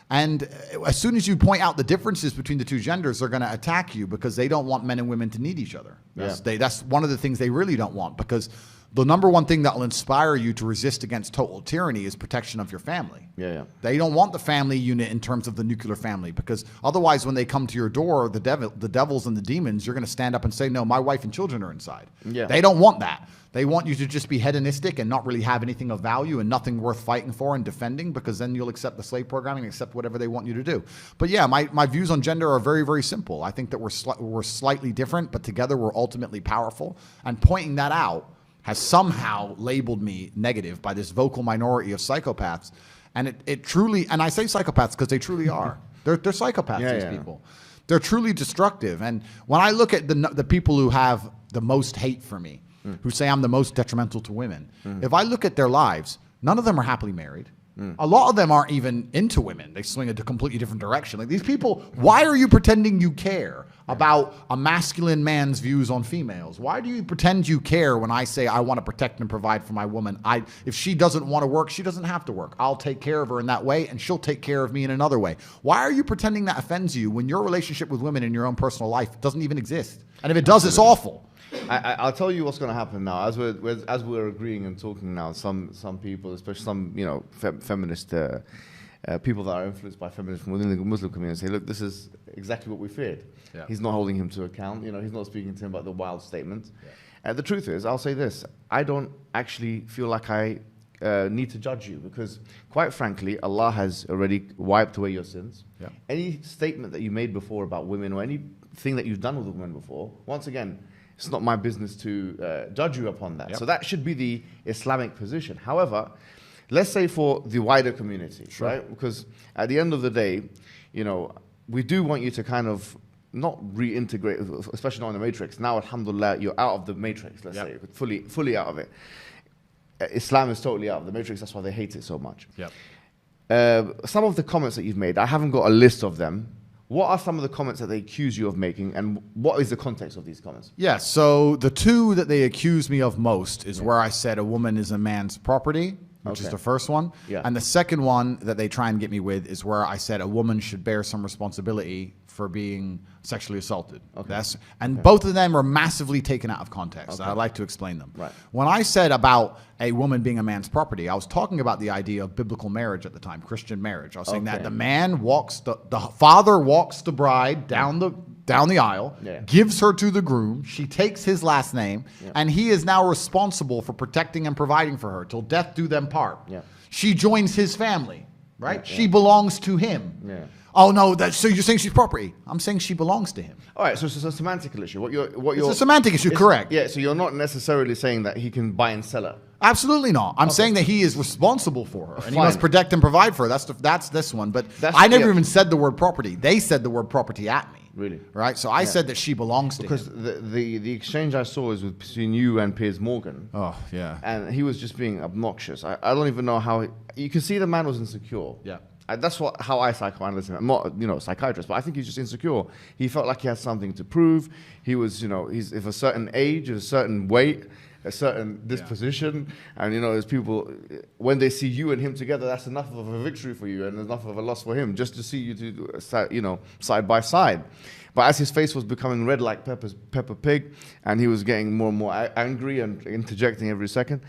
And as soon as you point out the differences between the two genders, they're going to attack you because they don't want men and women to need each other. That's one of the things they really don't want, because the number one thing that will inspire you to resist against total tyranny is protection of your family. They don't want the family unit in terms of the nuclear family, because otherwise when they come to your door, the devils and the demons, you're going to stand up and say, no, my wife and children are inside. They don't want that. They want you to just be hedonistic and not really have anything of value and nothing worth fighting for and defending, because then you'll accept the slave programming and accept whatever they want you to do. But yeah, my views on gender are very, very simple. I think that we're slightly different, but together we're ultimately powerful. And pointing that out has somehow labeled me negative by this vocal minority of psychopaths. And it truly, and I say psychopaths because they truly are. They're psychopaths, these people. They're truly destructive. And when I look at the people who have the most hate for me, who say I'm the most detrimental to women, if I look at their lives, none of them are happily married. A lot of them aren't even into women. They swing it a completely different direction. Like, these people, why are you pretending you care about a masculine man's views on females? Why do you pretend you care when I say I want to protect and provide for my woman? If she doesn't want to work, she doesn't have to work. I'll take care of her in that way, and she'll take care of me in another way. Why are you pretending that offends you when your relationship with women in your own personal life doesn't even exist? And if it does, it's awful. I'll tell you what's going to happen now. As we're agreeing and talking now, some people, especially some feminist people that are influenced by feminism within the Muslim community, say, look, this is exactly what we feared. He's not holding him to account. He's not speaking to him about the wild statements. The truth is, I'll say this: I don't actually feel like I need to judge you, because, quite frankly, Allah has already wiped away your sins. Any statement that you made before about women, or anything that you've done with women before, once again, it's not my business to judge you upon that. So that should be the Islamic position. However, let's say for the wider community, right? Because at the end of the day, we do want you to kind of not reintegrate, especially not in the matrix. Now, alhamdulillah, you're out of the matrix, let's say, fully out of it. Islam is totally out of the matrix. That's why they hate it so much. Some of the comments that you've made, I haven't got a list of them. What are some of the comments that they accuse you of making, and what is the context of these comments? So the two that they accuse me of most is where I said a woman is a man's property, which is the first one. And the second one that they try and get me with is where I said a woman should bear some responsibility for being sexually assaulted. Both of them are massively taken out of context. I'd like to explain them. When I said about a woman being a man's property, I was talking about the idea of biblical marriage at the time, Christian marriage. I was saying that the man walks, the father walks the bride down the aisle, gives her to the groom, she takes his last name, and he is now responsible for protecting and providing for her till death do them part. She joins his family, right? She belongs to him. Oh no! So you're saying she's property? I'm saying she belongs to him. All right. So it's a semantical issue. It's a semantic issue, correct? So you're not necessarily saying that he can buy and sell her. Absolutely not. I'm saying that he is responsible for her, and he must protect and provide for her. That's this one. But I never even said the word property. They said the word property at me. Really? Right. So I said that she belongs to him. Because the exchange I saw was between you and Piers Morgan. And he was just being obnoxious. I don't even know how you can see the man was insecure. That's how I psychoanalyze him. I'm not, a psychiatrist, but I think he's just insecure. He felt like he had something to prove. He was, he's of a certain age, of a certain weight, a certain disposition, and you know, there's people when they see you and him together, that's enough of a victory for you and enough of a loss for him just to see you two, you know, side by side. But as his face was becoming red like Peppa Pig, and he was getting more and more angry and interjecting every second,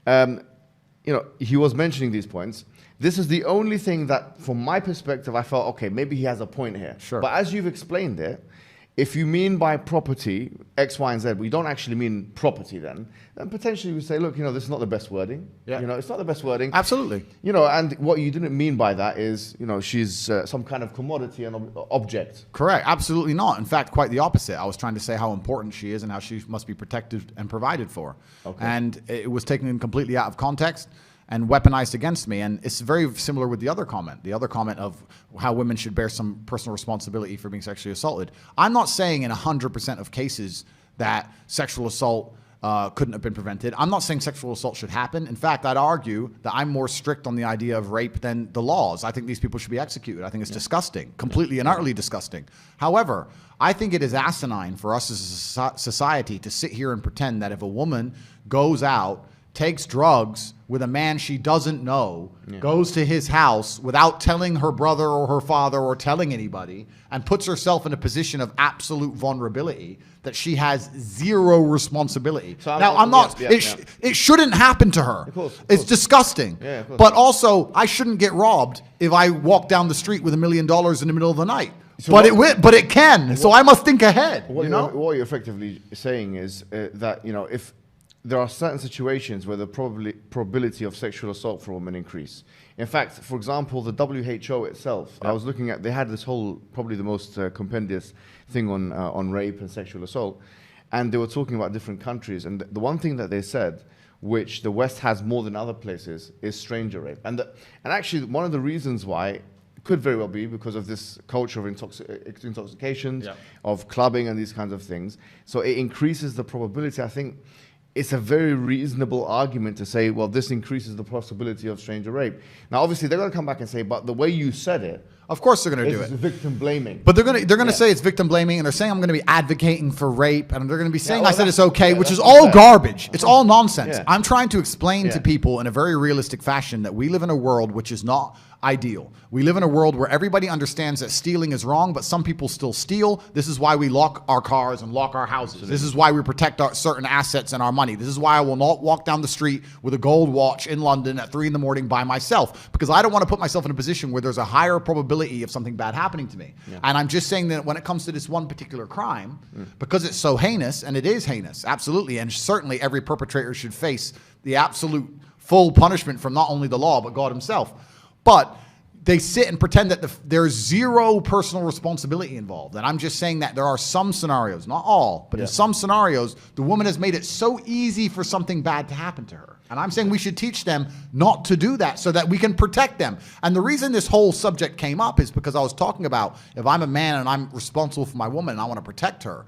you know, he was mentioning these points. This is the only thing that, from my perspective, I felt, okay, maybe he has a point here. Sure. But as you've explained it, if you mean by property X, Y, and Z, we don't actually mean property then potentially we say, look, you know, this is not the best wording. Yeah. You know, it's not the best wording. Absolutely. You know, and what you didn't mean by that is, you know, she's some kind of commodity and object. Correct. Absolutely not. In fact, quite the opposite. I was trying to say how important she is and how she must be protected and provided for. Okay. And it was taken completely out of context and weaponized against me. And it's very similar with the other comment of how women should bear some personal responsibility for being sexually assaulted. I'm not saying in 100% of cases that sexual assault couldn't have been prevented. I'm not saying sexual assault should happen. In fact, I'd argue that I'm more strict on the idea of rape than the laws. I think these people should be executed. I think it's disgusting, completely and utterly disgusting. However, I think it is asinine for us as a society to sit here and pretend that if a woman goes out, takes drugs with a man she doesn't know, goes to his house without telling her brother or her father or telling anybody, and puts herself in a position of absolute vulnerability, that she has zero responsibility. So it shouldn't happen to her. Of course. It's disgusting. Yeah, of course. But also, I shouldn't get robbed if I walk down the street with $1 million in the middle of the night. So but it can. So I must think ahead. What you're effectively saying is that, you know, if there are certain situations where the probability of sexual assault for women increase. In fact, for example, the WHO itself, I was looking at, they had this whole, probably the most compendious thing on rape and sexual assault, and they were talking about different countries, and the one thing that they said, which the West has more than other places, is stranger rape. And actually, one of the reasons why could very well be because of this culture of intoxications, of clubbing and these kinds of things. So it increases the probability. I think it's a very reasonable argument to say, well, this increases the possibility of stranger rape. Now, obviously, they're going to come back and say, but the way you said it, of course they're going to do it. It's victim blaming. But they're going to say it's victim blaming, and they're saying I'm going to be advocating for rape, and they're going to be saying I said it's okay, which is all garbage. It's all nonsense. Yeah. I'm trying to explain to people in a very realistic fashion that we live in a world which is not ideal. We live in a world where everybody understands that stealing is wrong, but some people still steal. This is why we lock our cars and lock our houses. Absolutely. This is why we protect our certain assets and our money. This is why I will not walk down the street with a gold watch in London at 3 a.m. by myself, because I don't want to put myself in a position where there's a higher probability of something bad happening to me. Yeah. And I'm just saying that when it comes to this one particular crime, because it's so heinous, and it is heinous, absolutely, and certainly every perpetrator should face the absolute full punishment from not only the law, but God himself. But they sit and pretend that there's zero personal responsibility involved. And I'm just saying that there are some scenarios, not all, but in some scenarios, the woman has made it so easy for something bad to happen to her. And I'm saying we should teach them not to do that so that we can protect them. And the reason this whole subject came up is because I was talking about if I'm a man and I'm responsible for my woman and I want to protect her,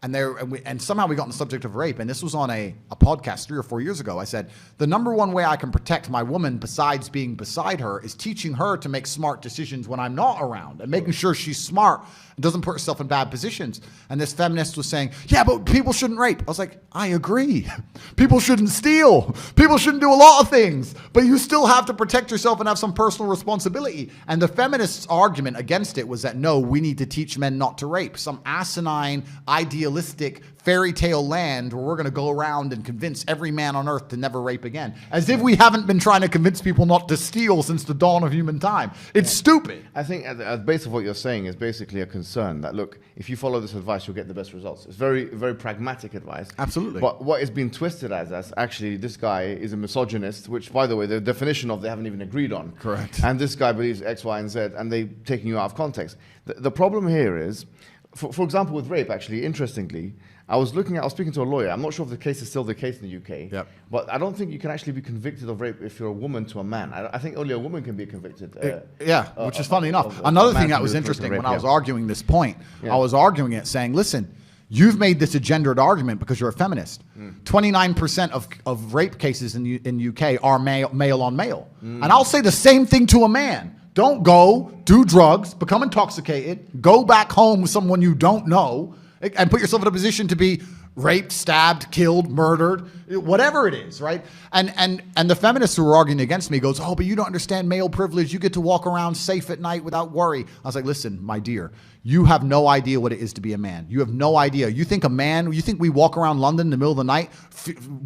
and somehow we got on the subject of rape, and this was on a podcast 3 or 4 years ago. I said, the number one way I can protect my woman besides being beside her is teaching her to make smart decisions when I'm not around and making sure she's smart and doesn't put herself in bad positions. And this feminist was saying, yeah, but people shouldn't rape. I was like, I agree. People shouldn't steal. People shouldn't do a lot of things, but you still have to protect yourself and have some personal responsibility. And the feminist's argument against it was that, no, we need to teach men not to rape. Some asinine, idealistic fairy tale land where we're going to go around and convince every man on earth to never rape again. As if we haven't been trying to convince people not to steal since the dawn of human time. It's stupid. I think at the base of what you're saying is basically a concern that, look, if you follow this advice, you'll get the best results. It's very, very pragmatic advice. Absolutely. But what is being twisted as actually this guy is a misogynist, which, by the way, the definition of they haven't even agreed on. Correct. And this guy believes X, Y, and Z, and they're taking you out of context. The problem here is, for example, with rape, actually, interestingly, I was speaking to a lawyer. I'm not sure if the case is still the case in the UK, but I don't think you can actually be convicted of rape if you're a woman to a man. I think only a woman can be convicted. Which is funny enough. Another thing that was interesting when I was arguing this point, I was arguing it saying, listen, you've made this a gendered argument because you're a feminist. 29% of rape cases in UK are male on male. And I'll say the same thing to a man. Don't go, do drugs, become intoxicated, go back home with someone you don't know, and put yourself in a position to be raped, stabbed, killed, murdered, whatever it is, right? And the feminists who were arguing against me goes, oh, but you don't understand male privilege. You get to walk around safe at night without worry. I was like, listen, my dear, you have no idea what it is to be a man. You have no idea. You think we walk around London in the middle of the night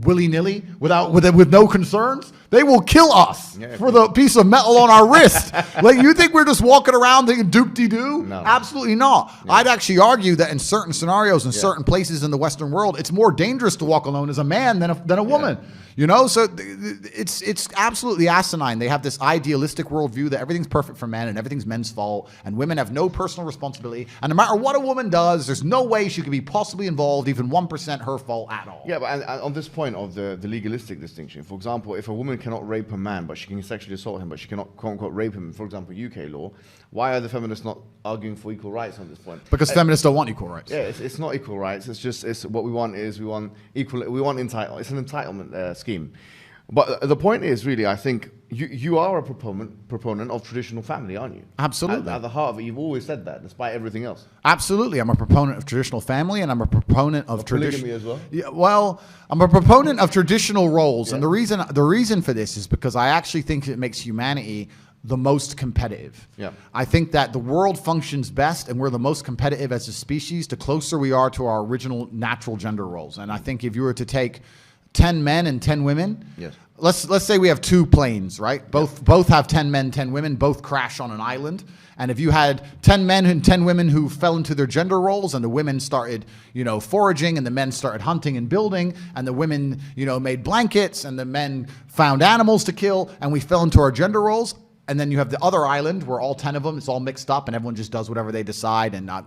willy-nilly with no concerns? They will kill us for the piece of metal on our wrist. Like, you think we're just walking around thinking doop-de-doo? No. Absolutely not. Yeah. I'd actually argue that in certain scenarios, in certain places in the Western world, it's more dangerous to walk alone as a man than a woman. You know, so it's absolutely asinine. They have this idealistic worldview that everything's perfect for men and everything's men's fault and women have no personal responsibility. And no matter what a woman does, there's no way she could be possibly involved, even 1% her fault at all. Yeah, but and on this point of the legalistic distinction, for example, if a woman cannot rape a man, but she can sexually assault him, but she cannot, quote unquote, rape him, for example, UK law, why are the feminists not arguing for equal rights on this point? Because feminists don't want equal rights. Yeah, it's not equal rights. It's what we want is we want entitle. It's an entitlement scheme. But the point is, really, I think you are a proponent of traditional family, aren't you? Absolutely. At the heart of it, you've always said that, despite everything else. Absolutely. I'm a proponent of traditional family, and I'm a proponent of polygamy as well? Yeah, well, I'm a proponent of traditional roles. And the reason for this is because I actually think it makes humanity the most competitive. Yeah. I think that the world functions best and we're the most competitive as a species the closer we are to our original natural gender roles. And I think if you were to take 10 men and 10 women, yes. Let's say we have two planes, right? Both have 10 men, 10 women, both crash on an island. And if you had 10 men and 10 women who fell into their gender roles and the women started, foraging and the men started hunting and building and the women, made blankets and the men found animals to kill and we fell into our gender roles. And then you have the other island where all 10 of them, it's all mixed up and everyone just does whatever they decide. And I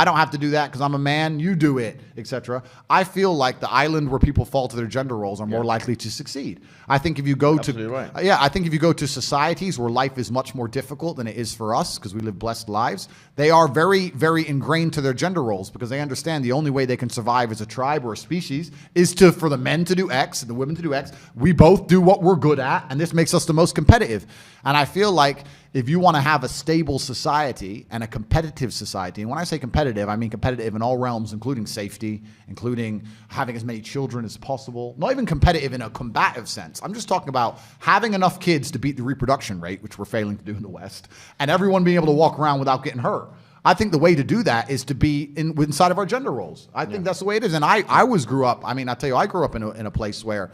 don't have to do that because I'm a man, you do it, etc. I feel like the island where people fall to their gender roles are more likely to succeed. I think if you go I think if you go to societies where life is much more difficult than it is for us because we live blessed lives, they are very, very ingrained to their gender roles because they understand the only way they can survive as a tribe or a species is for the men to do X and the women to do X. We both do what we're good at, and this makes us the most competitive. And I feel like if you want to have a stable society and a competitive society, and when I say competitive, I mean competitive in all realms, including safety, including having as many children as possible, not even competitive in a combative sense. I'm just talking about having enough kids to beat the reproduction rate, which we're failing to do in the West, and everyone being able to walk around without getting hurt. I think the way to do that is to be inside of our gender roles. I think that's the way it is. And I grew up in a place where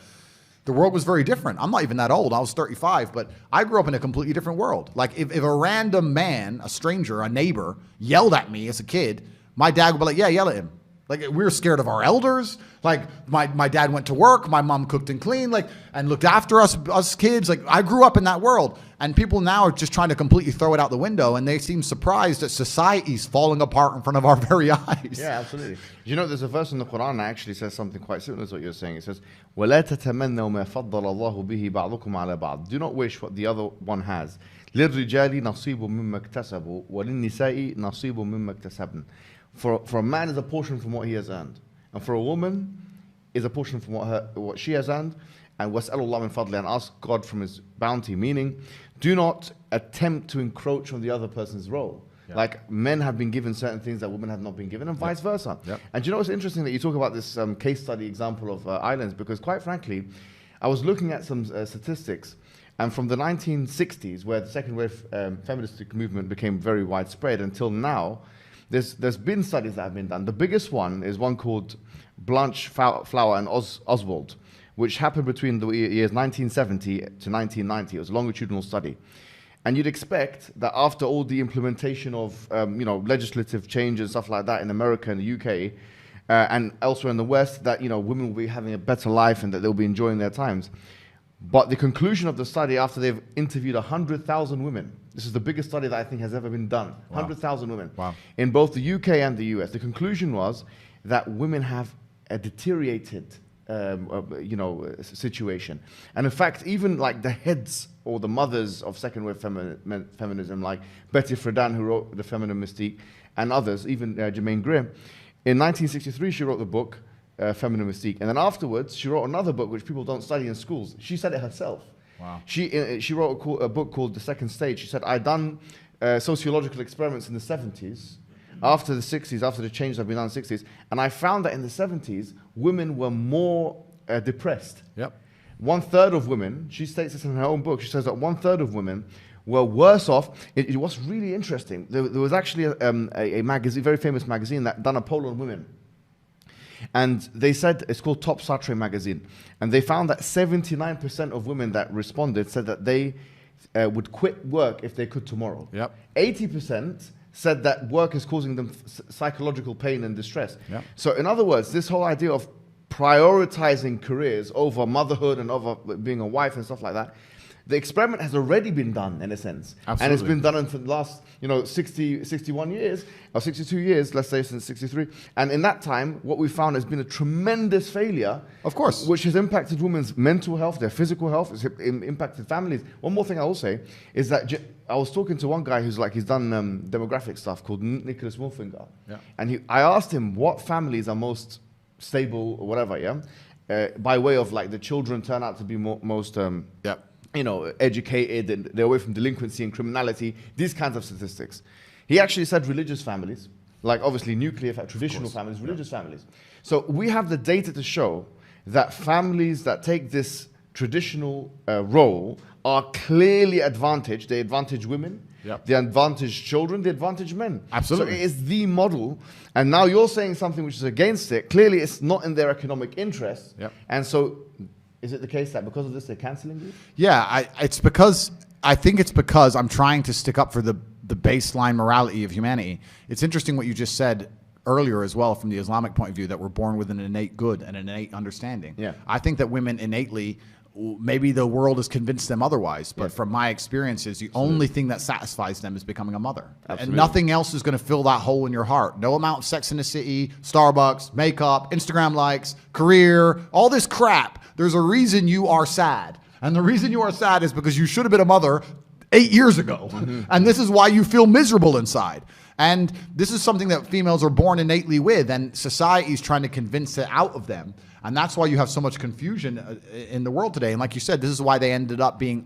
the world was very different. I'm not even that old. I was 35, but I grew up in a completely different world. Like if a random man, a stranger, a neighbor, yelled at me as a kid, my dad would be like, yeah, yell at him. Like we were scared of our elders. Like my dad went to work, my mom cooked and cleaned, and looked after us kids. Like I grew up in that world. And people now are just trying to completely throw it out the window, and they seem surprised that society's falling apart in front of our very eyes. Yeah, absolutely. There's a verse in the Quran that actually says something quite similar to what you're saying. It says, وَلَا تَتَمَنَّوْا مَا فَضَّلَ اللَّهُ بِهِ بَعْضُكُمْ عَلَى بَعْضٍ. Do not wish what the other one has. لِلرِّجَالِ نَصِيبٌ مِمَّا اكْتَسَبُوا وَلِلنِّسَاءِ نَصِيبٌ مِمَّا اكْتَسَبْنَ. For a man is a portion from what he has earned, and for a woman is a portion from what she has earned. And وَاسْأَلُوا اللَّهَ مِنْ فَضْلِهِ, and ask God from His bounty, meaning do not attempt to encroach on the other person's role. Yeah. Like men have been given certain things that women have not been given, and vice versa. Yep. And it's interesting that you talk about this case study example of islands, because quite frankly, I was looking at some statistics, and from the 1960s, where the second wave feministic movement became very widespread, until now, there's been studies that have been done. The biggest one is one called Blanche Flower and Oswald, which happened between the years 1970 to 1990. It was a longitudinal study. And you'd expect that after all the implementation of legislative changes and stuff like that in America and the UK and elsewhere in the West, that women will be having a better life and that they'll be enjoying their times. But the conclusion of the study, after they've interviewed 100,000 women, this is the biggest study that I think has ever been done, 100,000 women, in both the UK and the US. The conclusion was that women have a deteriorated situation. And in fact, even like the heads or the mothers of second wave feminism, like Betty Friedan, who wrote The Feminine Mystique, and others, even Germaine Greer, in 1963 she wrote the book Feminine Mystique, and then afterwards she wrote another book which people don't study in schools. She said it herself. Wow. She wrote a book called The Second Stage. She said, I'd done sociological experiments in the 70s. after the 60s, after the change that had been done in the 60s. And I found that in the 70s, women were more depressed. Yep. 1/3 of women, she states this in her own book, she says that 1/3 of women were worse off. It was really interesting. There was actually a magazine, very famous magazine, that done a poll on women. And they said, it's called Top Satre magazine. And they found that 79% of women that responded said that they would quit work if they could tomorrow. Yep. 80% said that work is causing them psychological pain and distress. Yep. So in other words, this whole idea of prioritizing careers over motherhood and over being a wife and stuff like that, the experiment has already been done in a sense. Absolutely. And it's been done for the last 61 years, or 62 years, let's say, since 63. And in that time, what we found has been a tremendous failure. Of course. Which has impacted women's mental health, their physical health, it's impacted families. One more thing I will say is that I was talking to one guy who's he's done demographic stuff called Nicholas Wolfinger. Yeah. And I asked him what families are most stable or whatever, by way of the children turn out to be most educated, and they're away from delinquency and criminality, these kinds of statistics. He actually said religious families, obviously nuclear, traditional families, religious families. So we have the data to show that families that take this traditional role are clearly advantaged. They advantage women, they advantage children, they advantage men. Absolutely. So it is the model. And now you're saying something which is against it. Clearly it's not in their economic interest. Yep. And so is it the case that because of this they're cancelling you? Yeah, I think it's because I'm trying to stick up for the baseline morality of humanity. It's interesting what you just said earlier as well from the Islamic point of view, that we're born with an innate good and an innate understanding. Yeah. I think that women innately, maybe the world has convinced them otherwise, but from my experiences, the only thing that satisfies them is becoming a mother. Absolutely. And nothing else is going to fill that hole in your heart. No amount of Sex in the City, Starbucks, makeup, Instagram likes, career, all this crap. There's a reason you are sad. And the reason you are sad is because you should have been a mother 8 years ago. Mm-hmm. And this is why you feel miserable inside. And this is something that females are born innately with, and society is trying to convince it out of them. And that's why you have so much confusion in the world today. And like you said, this is why they ended up being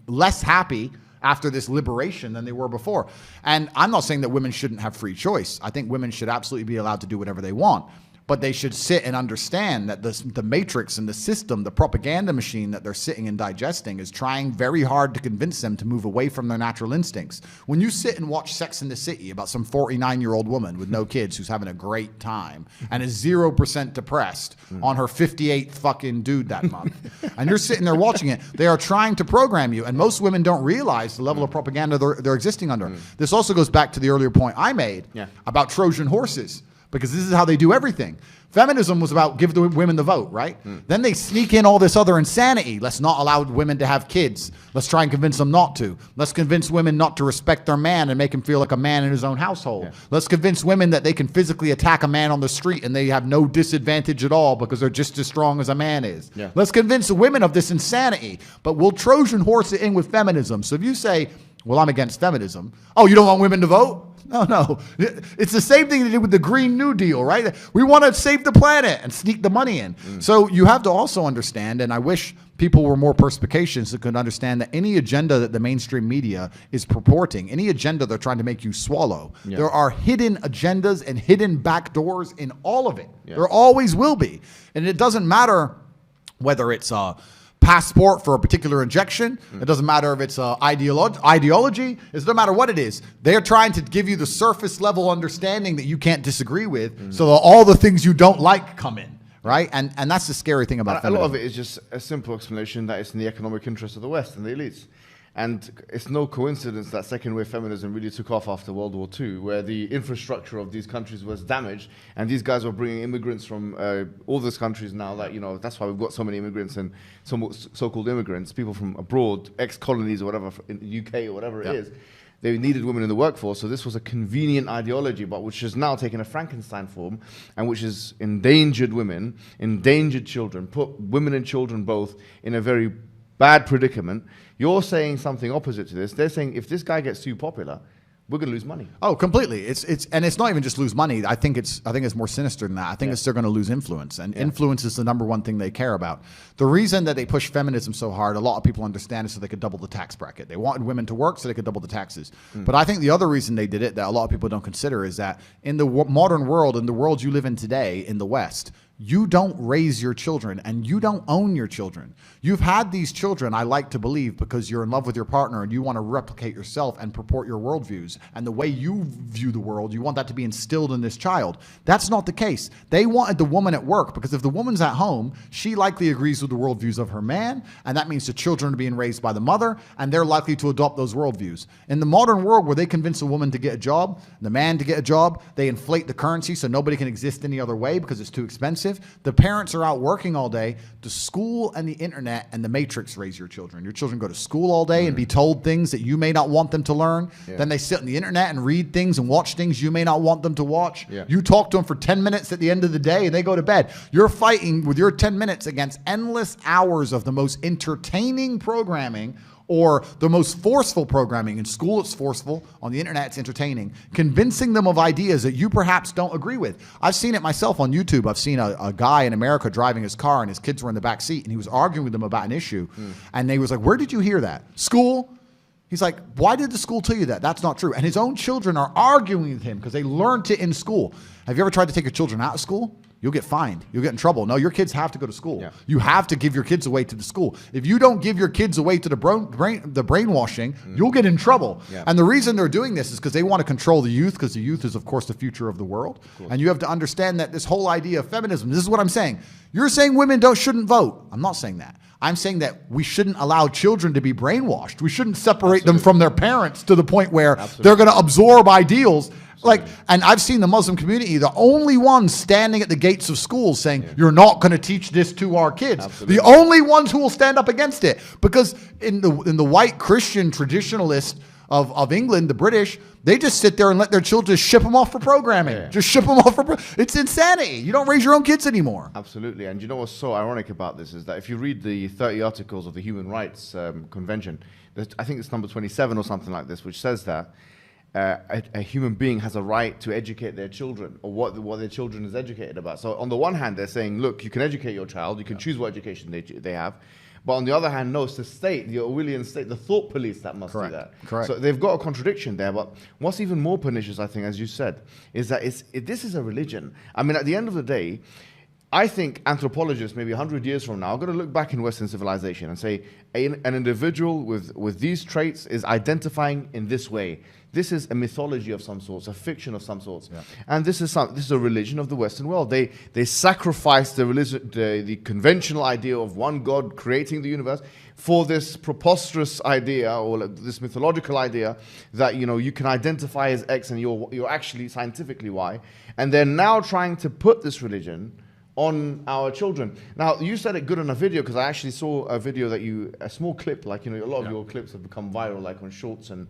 less happy after this liberation than they were before. And I'm not saying that women shouldn't have free choice. I think women should absolutely be allowed to do whatever they want. But they should sit and understand that the matrix and the system, the propaganda machine that they're sitting and digesting is trying very hard to convince them to move away from their natural instincts. When you sit and watch Sex in the City about some 49-year-old woman with no kids who's having a great time and is 0% depressed on her 58th fucking dude that month, and you're sitting there watching it, they are trying to program you. And most women don't realize the level of propaganda they're existing under. This also goes back to the earlier point I made about Trojan horses. Because this is how they do everything. Feminism was about give the women the vote, right? Then they sneak in all this other insanity. Let's not allow women to have kids. Let's try and convince them not to. Let's convince women not to respect their man and make him feel like a man in his own household. Let's convince women that they can physically attack a man on the street and they have no disadvantage at all because they're just as strong as a man is. Let's convince women of this insanity. But we'll Trojan horse it in with feminism. So if you say, well, I'm against feminism. Oh, you don't want women to vote? No. It's the same thing they did with the Green New Deal, right? We want to save the planet and sneak the money in. So you have to also understand, and I wish people were more perspicacious that could understand that any agenda that the mainstream media is purporting, any agenda they're trying to make you swallow, there are hidden agendas and hidden backdoors in all of it. There always will be. And it doesn't matter whether it's passport for a particular injection. It doesn't matter if it's ideology. It doesn't matter what it is. They're trying to give you the surface level understanding that you can't disagree with, so that all the things you don't like come in, right? And that's the scary thing about feminism. A lot of it is just a simple explanation that it's in the economic interest of the West and the elites. And it's no coincidence that second wave feminism really took off after World War II, where the infrastructure of these countries was damaged, and these guys were bringing immigrants from all these countries now. That's why we've got so many immigrants and so-called immigrants, people from abroad, ex-colonies or whatever, in the UK or whatever it is. They needed women in the workforce, so this was a convenient ideology, but which has now taken a Frankenstein form, and which has endangered women, endangered children, put women and children both in a very bad predicament. You're saying something opposite to this. They're saying if this guy gets too popular, we're going to lose money. Oh, completely. It's not even just lose money. I think it's more sinister than that. I think they're going to lose influence, and influence is the number one thing they care about. The reason that they push feminism so hard, a lot of people understand, is so they could double the tax bracket. They wanted women to work so they could double the taxes. But I think the other reason they did it that a lot of people don't consider is that in the modern world, in the world you live in today, in the West, you don't raise your children and you don't own your children. You've had these children, I like to believe, because you're in love with your partner and you want to replicate yourself and purport your worldviews. And the way you view the world, you want that to be instilled in this child. That's not the case. They wanted the woman at work, because if the woman's at home, she likely agrees with the worldviews of her man. And that means the children are being raised by the mother, and they're likely to adopt those worldviews. In the modern world, where they convince a woman to get a job, the man to get a job, they inflate the currency so nobody can exist any other way because it's too expensive. The parents are out working all day. The school and the internet and the matrix raise your children. Your children go to school all day and be told things that you may not want them to learn. Then they sit on the internet and read things and watch things you may not want them to watch. You talk to them for 10 minutes at the end of the day and they go to bed. You're fighting with your 10 minutes against endless hours of the most entertaining programming, or the most forceful programming. In school, it's forceful. On the internet, it's entertaining. Convincing them of ideas that you perhaps don't agree with. I've seen it myself on YouTube. I've seen a guy in America driving his car, and his kids were in the back seat, and he was arguing with them about an issue. And they was like, "Where did you hear that? School?" He's like, "Why did the school tell you that? That's not true." And his own children are arguing with him because they learned it in school. Have you ever tried to take your children out of school? You'll get fined. You'll get in trouble. No, your kids have to go to school. You have to give your kids away to the school. If you don't give your kids away to the brainwashing, you'll get in trouble. And the reason they're doing this is because they want to control the youth, because the youth is, of course, the future of the world. And you have to understand that this whole idea of feminism, this is what I'm saying. You're saying women shouldn't vote. I'm not saying that. I'm saying that we shouldn't allow children to be brainwashed. We shouldn't separate them from their parents to the point where they're going to absorb ideals. And I've seen the Muslim community, the only ones standing at the gates of schools saying, "You're not going to teach this to our kids." The only ones who will stand up against it. Because in the white Christian traditionalist of England, the British, they just sit there and let their children ship them off for programming. Just ship them off for it's insanity. You don't raise your own kids anymore. Absolutely. And you know what's so ironic about this is that if you read the 30 articles of the Human Rights Convention, I think it's number 27 or something like this, which says that a human being has a right to educate their children, or what their children is educated about. So on the one hand, they're saying, look, you can educate your child, you can choose what education they have. But on the other hand, no, it's the state, the Orwellian state, the thought police that must do that. So they've got a contradiction there. But what's even more pernicious, I think, as you said, is that this is a religion. I mean, at the end of the day, I think anthropologists, maybe 100 years from now, are going to look back in Western civilization and say an individual with these traits is identifying in this way. This is a mythology of some sorts, a fiction of some sorts, and this is a religion of the Western world. They sacrifice the conventional idea of one God creating the universe for this preposterous idea, or this mythological idea that you can identify as X and you're actually scientifically Y, and they're now trying to put this religion on our children. Now, you said it good on a video, because I actually saw a video that a small clip, like, a lot of your clips have become viral, like on Shorts and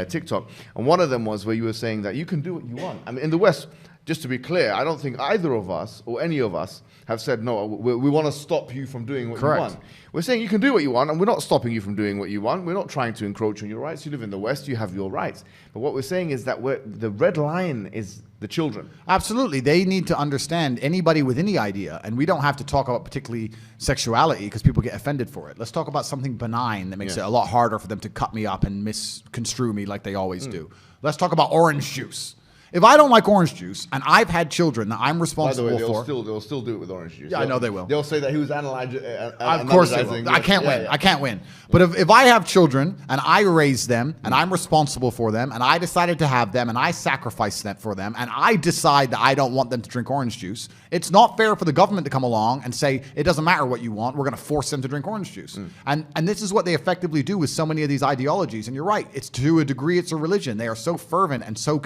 TikTok. And one of them was where you were saying that you can do what you want. I mean, in the West, just to be clear, I don't think either of us or any of us have said, no, we want to stop you from doing what you want. We're saying you can do what you want, and we're not stopping you from doing what you want. We're not trying to encroach on your rights. You live in the West, you have your rights. But what we're saying is that the red line is the children. Absolutely. They need to understand, anybody with any idea, and we don't have to talk about particularly sexuality because people get offended for it. Let's talk about something benign that makes it a lot harder for them to cut me up and misconstrue me like they always do. Let's talk about orange juice. If I don't like orange juice, and I've had children that I'm responsible for... They'll still do it with orange juice. Yeah, I know they will. They'll say that he was analyzing... Of course they will. I can't win. I can't win. But if I have children, and I raise them, and I'm responsible for them, and I decided to have them, and I sacrifice that for them, and I decide that I don't want them to drink orange juice, it's not fair for the government to come along and say, it doesn't matter what you want, we're going to force them to drink orange juice. And this is what they effectively do with so many of these ideologies. And you're right. It's to a degree, it's a religion. They are so fervent and so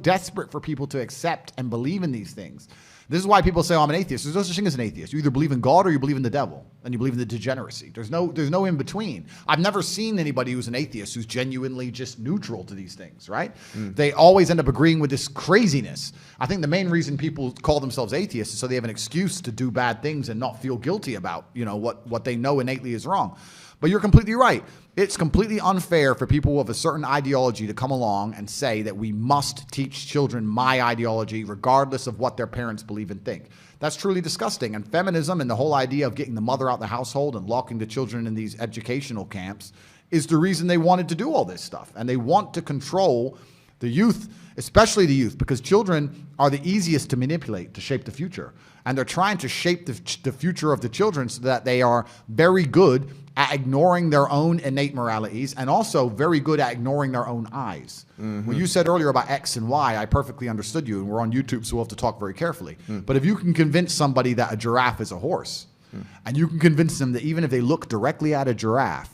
desperate for people to accept and believe in these things. This is why people say, oh, I'm an atheist. There's no such thing as an atheist. You either believe in God or you believe in the devil, and you believe in the degeneracy. There's no in between. I've never seen anybody who's an atheist who's genuinely just neutral to these things, right? They always end up agreeing with this craziness. I think the main reason people call themselves atheists is so they have an excuse to do bad things and not feel guilty about, what they know innately is wrong. But you're completely right. It's completely unfair for people of a certain ideology to come along and say that we must teach children my ideology regardless of what their parents believe and think. That's truly disgusting. And feminism and the whole idea of getting the mother out of the household and locking the children in these educational camps is the reason they wanted to do all this stuff. And they want to control the youth, especially the youth, because children are the easiest to manipulate to shape the future. And they're trying to shape the future of the children so that they are very good at ignoring their own innate moralities and also very good at ignoring their own eyes. When you said earlier about X and Y, I perfectly understood you, and we're on YouTube, so we'll have to talk very carefully. But if you can convince somebody that a giraffe is a horse, and you can convince them that even if they look directly at a giraffe,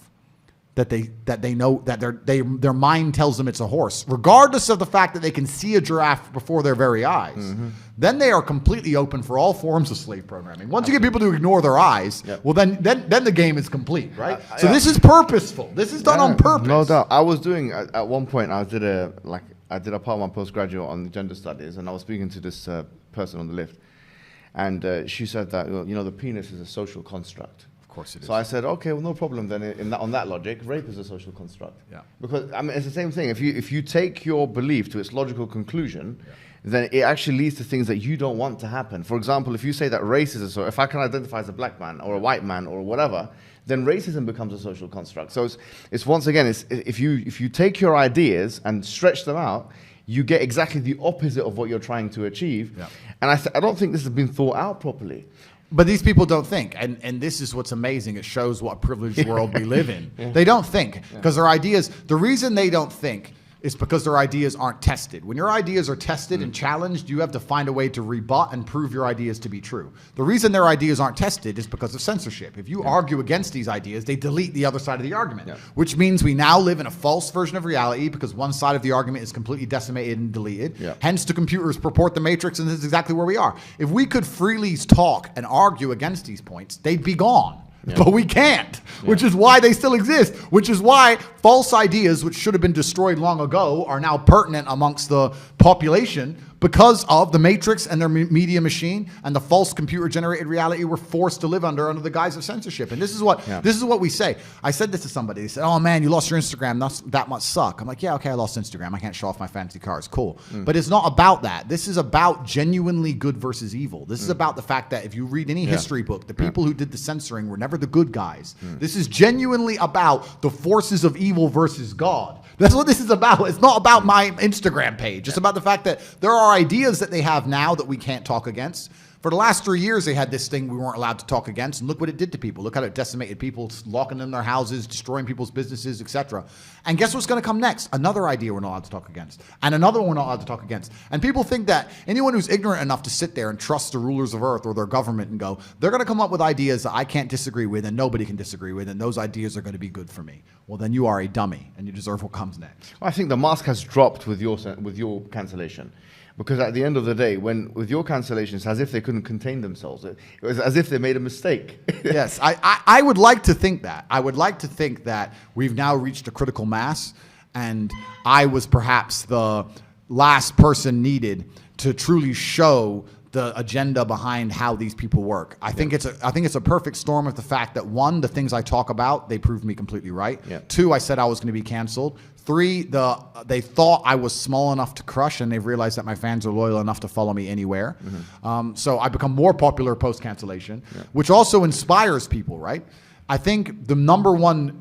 that they know that their mind tells them it's a horse, regardless of the fact that they can see a giraffe before their very eyes, then they are completely open for all forms of slave programming. Once you get people to ignore their eyes, well, then the game is complete, right? So this is purposeful. This is done on purpose. No doubt. I was doing at one point. I did a part of my postgraduate on gender studies, and I was speaking to this person on the lift, and she said that the penis is a social construct. Of course it is. So I said, okay, well, no problem then. On that logic, rape is a social construct. Yeah. Because I mean, it's the same thing. If you take your belief to its logical conclusion, then it actually leads to things that you don't want to happen. For example, if you say that race is a social, if I can identify as a black man or a white man or whatever, then racism becomes a social construct. So it's once again, if you take your ideas and stretch them out, you get exactly the opposite of what you're trying to achieve. Yeah. And I don't think this has been thought out properly. But these people don't think, and this is what's amazing. It shows what privileged world we live in. They don't think, because their ideas, the reason they don't think is because their ideas aren't tested. When your ideas are tested and challenged, you have to find a way to rebut and prove your ideas to be true. The reason their ideas aren't tested is because of censorship. If you argue against these ideas, they delete the other side of the argument, which means we now live in a false version of reality because one side of the argument is completely decimated and deleted. Hence, the computers purport the matrix, and this is exactly where we are. If we could freely talk and argue against these points, they'd be gone. But we can't, which is why they still exist, which is why false ideas, which should have been destroyed long ago, are now pertinent amongst the population because of the matrix and their media machine and the false computer-generated reality we're forced to live under the guise of censorship. And this is what we say. I said this to somebody. They said, "Oh man, you lost your Instagram. That must suck." I'm like, "Yeah, okay, I lost Instagram. I can't show off my fancy cars. Cool." But it's not about that. This is about genuinely good versus evil. This is about the fact that if you read any history book, the people who did the censoring were never the good guys. This is genuinely about the forces of evil versus God. That's what this is about. It's not about my Instagram page. It's about the fact that there are ideas that they have now that we can't talk against. For the last 3 years, they had this thing we weren't allowed to talk against, and look what it did to people. Look how it decimated people, locking them in their houses, destroying people's businesses, etc. And guess what's going to come next? Another idea we're not allowed to talk against, and another one we're not allowed to talk against. And people think that anyone who's ignorant enough to sit there and trust the rulers of earth or their government and go, they're going to come up with ideas that I can't disagree with and nobody can disagree with, and those ideas are going to be good for me. Well, then you are a dummy, and you deserve what comes next. I think the mask has dropped with your cancellation. Because at the end of the day, with your cancellation, it's as if they couldn't contain themselves. It was as if they made a mistake. Yes, I would like to think that. I would like to think that we've now reached a critical mass, and I was perhaps the last person needed to truly show the agenda behind how these people work. I think it's a perfect storm of the fact that, one, the things I talk about, they proved me completely right. Two, I said I was going to be canceled. Three, they thought I was small enough to crush, and they've realized that my fans are loyal enough to follow me anywhere. So I become more popular post-cancellation, which also inspires people, right? I think the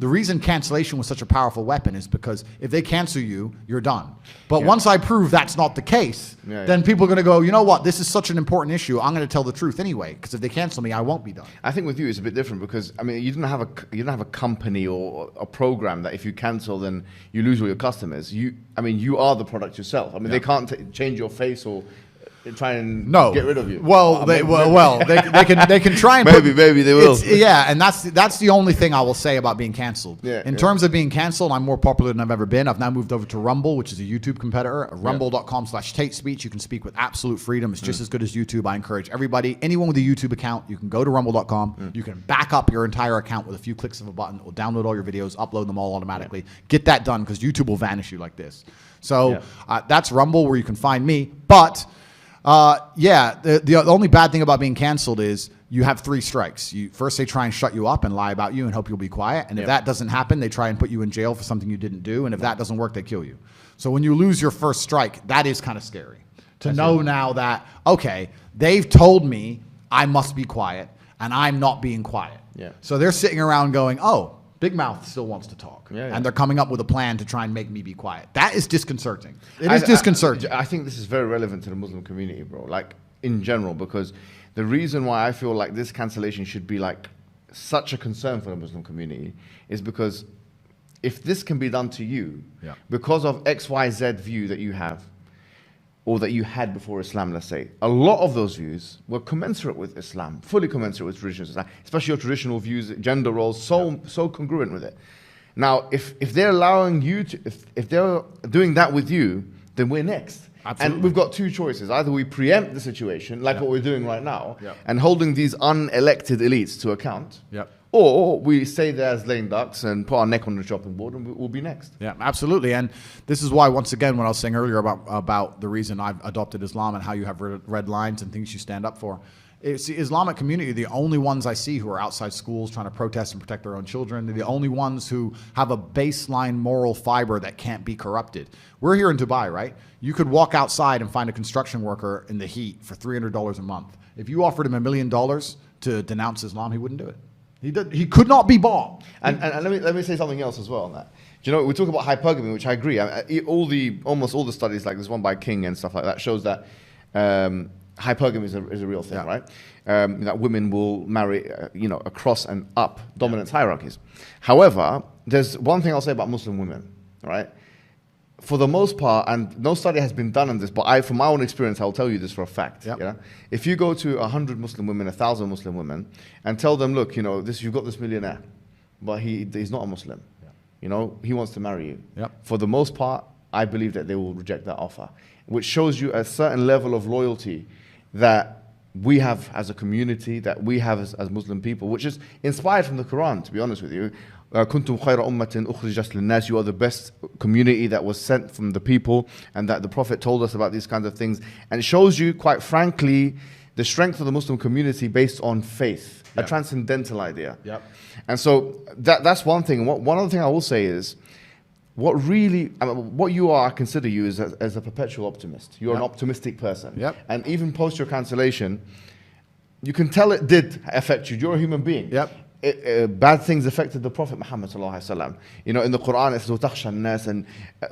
reason cancellation was such a powerful weapon is because if they cancel you, you're done. But once I prove that's not the case, then people are going to go, you know what, this is such an important issue, I'm going to tell the truth anyway, because if they cansel me, I won't be done. I think with you it's a bit different because, I mean, you didn't have a company or a program that if you cancel, then you lose all your customers. You are the product yourself. I mean, they can't change your face or try and get rid of you. Well, they can try and maybe they will. And that's the only thing I will say about being canceled. In terms of being canceled, I'm more popular than I've ever been. I've now moved over to Rumble, which is a YouTube competitor. Rumble.com/Tate Speech. You can speak with absolute freedom. It's just as good as YouTube. I encourage everybody, anyone with a YouTube account, you can go to Rumble.com. You can back up your entire account with a few clicks of a button. It will download all your videos, upload them all automatically. Get that done because YouTube will vanish you like this. So that's Rumble, where you can find me. But Yeah, the only bad thing about being canceled is you have 3 strikes. First, they try and shut you up and lie about you and hope you'll be quiet. And if that doesn't happen, they try and put you in jail for something you didn't do. And if that doesn't work, they kill you. So when you lose your first strike, that is kind of scary. To know now that, okay, they've told me I must be quiet, and I'm not being quiet. Yeah. So they're sitting around going, oh, Big Mouth still wants to talk. Yeah. And they're coming up with a plan to try and make me be quiet. That is disconcerting. It is disconcerting. I think this is very relevant to the Muslim community, bro. Like, in general, because the reason why I feel like this cancellation should be like such a concern for the Muslim community is because if this can be done to you because of XYZ view that you have, or that you had before Islam, let's say, a lot of those views were commensurate with Islam, fully commensurate with traditional Islam, especially your traditional views, gender roles, so congruent with it. Now, if they're allowing you to, if they're doing that with you, then we're next. Absolutely. And we've got 2 choices. Either we preempt the situation, like what we're doing right now, and holding these unelected elites to account, or we stay there as lame ducks and put our neck on the chopping board and we'll be next. Yeah, absolutely. And this is why, once again, when I was saying earlier about the reason I've adopted Islam and how you have red lines and things you stand up for, it's the Islamic community, the only ones I see who are outside schools trying to protest and protect their own children. They're the only ones who have a baseline moral fiber that can't be corrupted. We're here in Dubai, right? You could walk outside and find a construction worker in the heat for $300 a month. If you offered him $1 million to denounce Islam, he wouldn't do it. He could not be bought. And let me say something else as well on that. Do you know, we talk about hypergamy, which I agree. Almost all the studies, like this one by King and stuff like that, shows that hypergamy is a real thing, right? That women will marry, across and up dominance hierarchies. However, there's one thing I'll say about Muslim women, right? For the most part, and no study has been done on this, but from my own experience, I'll tell you this for a fact. If you go to 100 Muslim women, 1,000 Muslim women, and tell them, look, you've got this millionaire, but he's not a Muslim. He wants to marry you. For the most part, I believe that they will reject that offer, which shows you a certain level of loyalty that we have as a community, that we have as Muslim people, which is inspired from the Quran, to be honest with you. كنتم خير أمة أخرجت للناس. You are the best community that was sent from the people, and that the Prophet told us about these kinds of things. And it shows you, quite frankly, the strength of the Muslim community based on faith, a transcendental idea. And so that's one thing. One other thing I will say is, what you are, I consider you as a perpetual optimist. You're an optimistic person. And even post your cancellation, you can tell it did affect you. You're a human being. Bad things affected the Prophet Muhammad sallallahu alaihi wasallam. In the Quran it says وَتَخْشَى النَّاسِ, and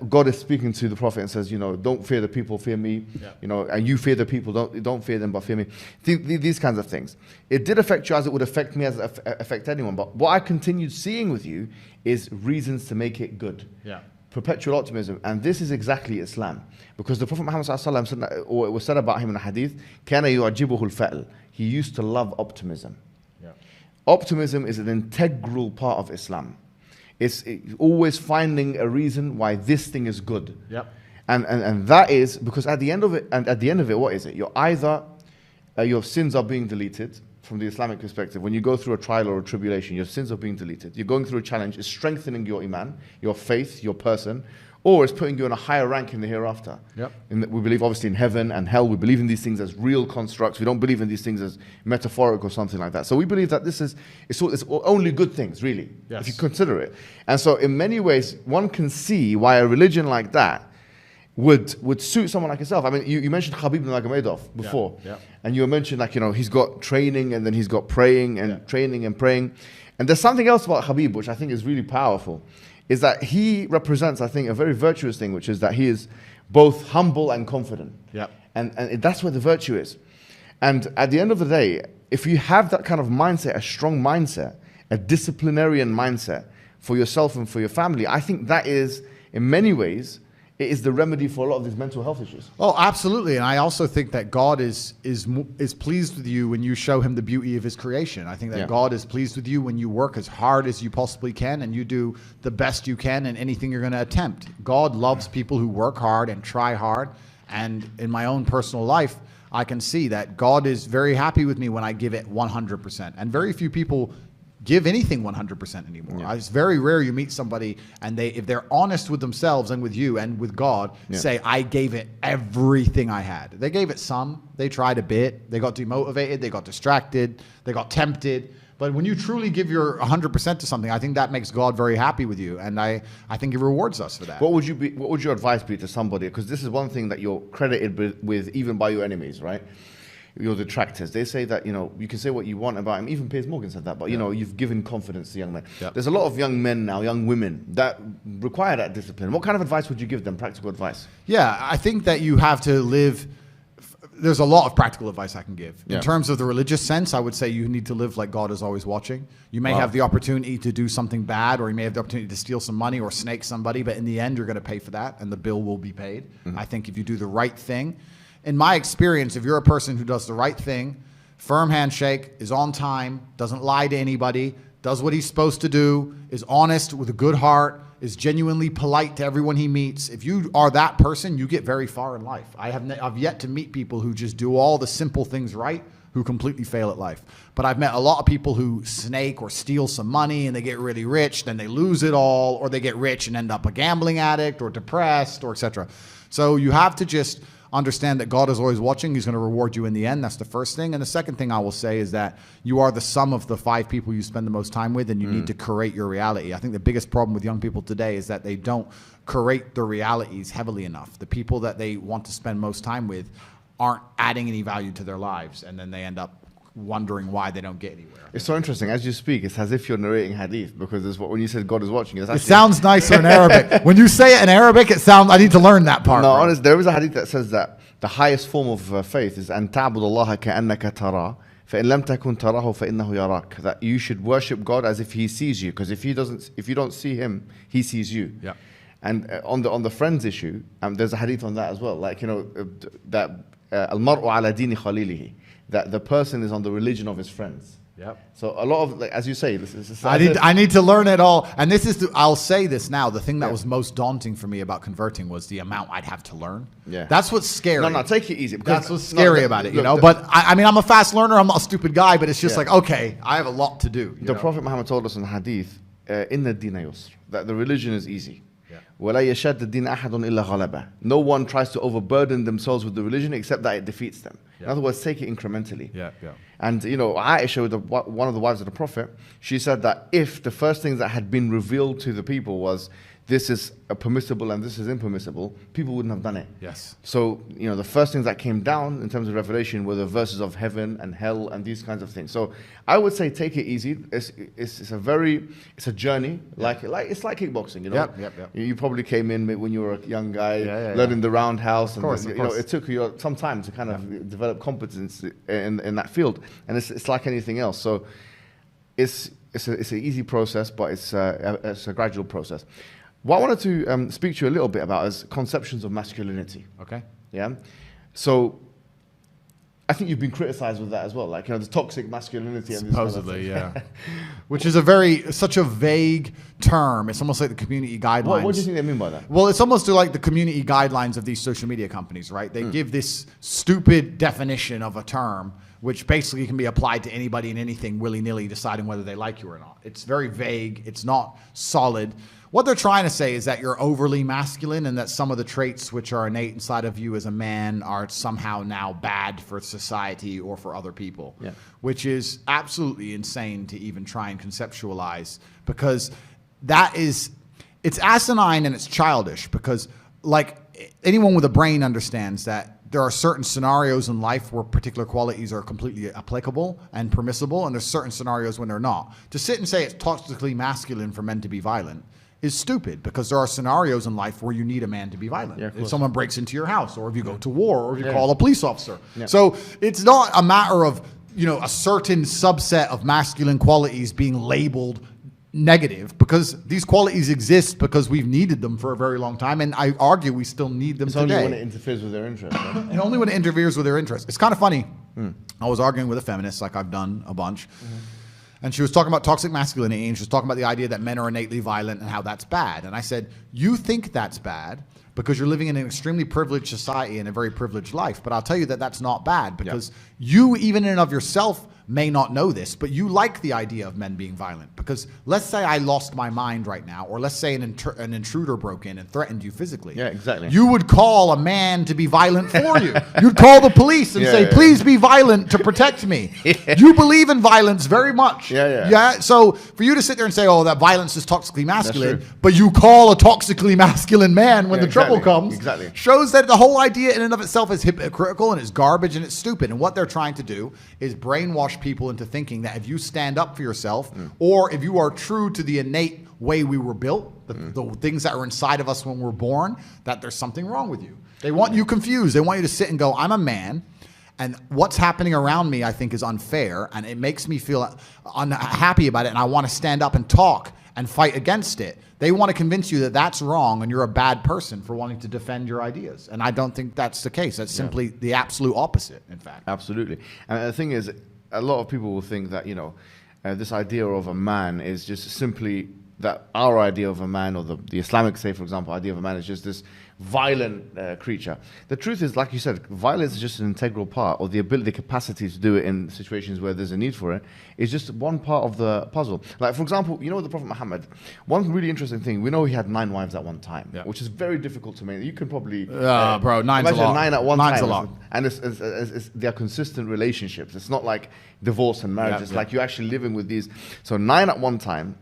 God is speaking to the Prophet and says, don't fear the people, fear me. And you fear the people, don't fear them, but fear me. These kinds of things. It did affect you as it would affect me, as it affect anyone. But what I continued seeing with you is reasons to make it good. Perpetual optimism. And this is exactly Islam. Because the Prophet Muhammad sallallahu alaihi wasallam, or it was said about him in a hadith, كَانَ يُعْجِبُهُ الْفَأْلِ. He used to love optimism. Optimism is an integral part of Islam. It's always finding a reason why this thing is good. And that is because at the end of it, what is it? You're either your sins are being deleted from the Islamic perspective. When you go through a trial or a tribulation, your sins are being deleted. You're going through a challenge. It's strengthening your iman, your faith, your person, or it's putting you in a higher rank in the hereafter. We believe obviously in heaven and hell. We believe in these things as real constructs. We don't believe in these things as metaphoric or something like that. So we believe that it's only good things, really, if you consider it. And so in many ways, one can see why a religion like that would suit someone like yourself. I mean, you mentioned Khabib Nurmagomedov before, and you mentioned he's got training and then he's got praying and training and praying. And there's something else about Khabib which I think is really powerful. Is that he represents, I think, a very virtuous thing, which is that he is both humble and confident. And that's where the virtue is. And at the end of the day, if you have that kind of mindset, a strong mindset, a disciplinarian mindset for yourself and for your family, I think that is, in many ways, it is the remedy for a lot of these mental health issues. Oh, absolutely. And I also think that God is pleased with you when you show him the beauty of his creation. I think that God is pleased with you when you work as hard as you possibly can and you do the best you can in anything you're going to attempt. God loves people who work hard and try hard. And in my own personal life, I can see that God is very happy with me when I give it 100%. And very few people give anything 100% anymore. It's very rare you meet somebody and if they're honest with themselves and with you and with God, say, I gave it everything I had. They gave it some. They tried a bit. They got demotivated. They got distracted. They got tempted. But when you truly give your 100% to something, I think that makes God very happy with you, and I think He rewards us for that. What would your advice be to somebody? Because this is one thing that you're credited with even by your enemies, right? Your detractors. They say that, you can say what you want about him. Even Piers Morgan said that, but you've given confidence to young men. There's a lot of young men now, young women, that require that discipline. What kind of advice would you give them, practical advice? Yeah, I think that you have to live. There's a lot of practical advice I can give. In terms of the religious sense, I would say you need to live like God is always watching. You may have the opportunity to do something bad, or you may have the opportunity to steal some money or snake somebody, but in the end, you're going to pay for that, and the bill will be paid. I think if you do the right thing, in my experience, if you're a person who does the right thing, firm handshake, is on time, doesn't lie to anybody, does what he's supposed to do, is honest with a good heart, is genuinely polite to everyone he meets. If you are that person, you get very far in life. I've yet to meet people who just do all the simple things right, who completely fail at life. But I've met a lot of people who snake or steal some money and they get really rich, then they lose it all, or they get rich and end up a gambling addict or depressed or etc. So you have to just understand that God is always watching. He's going to reward you in the end. That's the first thing. And the second thing I will say is that you are the sum of the 5 people you spend the most time with, and you need to curate your reality. I think the biggest problem with young people today is that they don't curate their realities heavily enough. The people that they want to spend most time with aren't adding any value to their lives, and then they end up wondering why they don't get anywhere. It's so interesting. As you speak, it's as if you're narrating hadith, because when you said God is watching, it sounds nicer in Arabic. When you say it in Arabic, it sounds. I need to learn that part. No, honestly, there is a hadith that says that the highest form of faith is أن تعبد الله كأنك تراه فإن لم تكن تراه فإنه يراك. That you should worship God as if He sees you, because if you don't see Him, He sees you. Yeah. And on the friends issue, there's a hadith on that as well. Like that المرء على دين خليله, that the person is on the religion of his friends. Yep. So a lot of, like, as you say, this is. I need to learn it all, and this is. I'll say this now. The thing that was most daunting for me about converting was the amount I'd have to learn. Yeah. That's what's scary. No, take it easy. That's what's scary about it, But I mean, I'm a fast learner. I'm not a stupid guy, but it's just like, okay, I have a lot to do. The Prophet Muhammad told us in the hadith, "Inna ad-dina yusr," that the religion is easy. Yeah. وَلَا يَشَدَّ الدِّينَ أَحَدٌ إِلَّا غَلَبَهُ. No one tries to overburden themselves with the religion except that it defeats them. In other words, take it incrementally. Yeah, yeah. And Aisha, one of the wives of the Prophet, she said that if the first things that had been revealed to the people was this is permissible and this is impermissible, people wouldn't have done it. Yes. So, the first things that came down in terms of revelation were the verses of heaven and hell and these kinds of things. So I would say take it easy. It's a journey. Like it's like kickboxing, Yep. You probably came in when you were a young guy, learning the roundhouse, of course. it took you some time to kind of develop competence in that field, and it's like anything else. So it's an easy process, but it's a gradual process. What I wanted to speak to you a little bit about is conceptions of masculinity. Okay. Yeah. So I think you've been criticized with that as well, like the toxic masculinity. Supposedly, and which is such a vague term. It's almost like the community guidelines. What do you think they mean by that? Well, it's almost like the community guidelines of these social media companies, right? They give this stupid definition of a term, which basically can be applied to anybody and anything willy-nilly, deciding whether they like you or not. It's very vague. It's not solid. What they're trying to say is that you're overly masculine, and that some of the traits which are innate inside of you as a man are somehow now bad for society or for other people, which is absolutely insane to even try and conceptualize, because it's asinine and it's childish, because like anyone with a brain understands that there are certain scenarios in life where particular qualities are completely applicable and permissible, and there's certain scenarios when they're not. To sit and say it's toxically masculine for men to be violent is stupid, because there are scenarios in life where you need a man to be violent. If someone breaks into your house, or if you go to war, or if you call a police officer. So it's not a matter of a certain subset of masculine qualities being labeled negative, because these qualities exist because we've needed them for a very long time, and I argue we still need them today. It's only when it interferes with their interests. Right? And only when it interferes with their interests. It's kind of funny. I was arguing with a feminist, like I've done a bunch. And she was talking about toxic masculinity, and she was talking about the idea that men are innately violent and how that's bad. And I said, you think that's bad because you're living in an extremely privileged society and a very privileged life. But I'll tell you that that's not bad, because you, even in and of yourself, may not know this, but you like the idea of men being violent. Because let's say I lost my mind right now, or let's say an intruder broke in and threatened you physically. Yeah, exactly. You would call a man to be violent for you. You'd call the police and say, please be violent to protect me. You believe in violence very much. Yeah. So for you to sit there and say, oh, that violence is toxically masculine, but you call a toxically masculine man when the trouble comes, shows that the whole idea in and of itself is hypocritical and it's garbage and it's stupid. And what they're trying to do is brainwash people into thinking that if you stand up for yourself, or if you are true to the innate way we were built, the things that are inside of us when we're born, that there's something wrong with you. They want you confused. They want you to sit and go, I'm a man, and what's happening around me I think is unfair, and it makes me feel unhappy about it, and I want to stand up and talk and fight against it. They want to convince you that that's wrong and you're a bad person for wanting to defend your ideas. And I don't think that's the case. That's simply the absolute opposite, in fact. Absolutely. And the thing is, a lot of people will think that, this idea of a man is just simply that our idea of a man, or the Islamic, say, for example, idea of a man is just this violent creature. The truth is, like you said, violence is just an integral part, or the ability, the capacity to do it in situations where there's a need for it, is just one part of the puzzle. Like, for example, the Prophet Muhammad, one really interesting thing, we know he had 9 wives at one time, which is very difficult to make. You can probably... bro, nine's a lot. 9 at one nine's time. A lot. And they're consistent relationships. It's not like divorce and marriage. It's like you're actually living with these. So 9 at one time.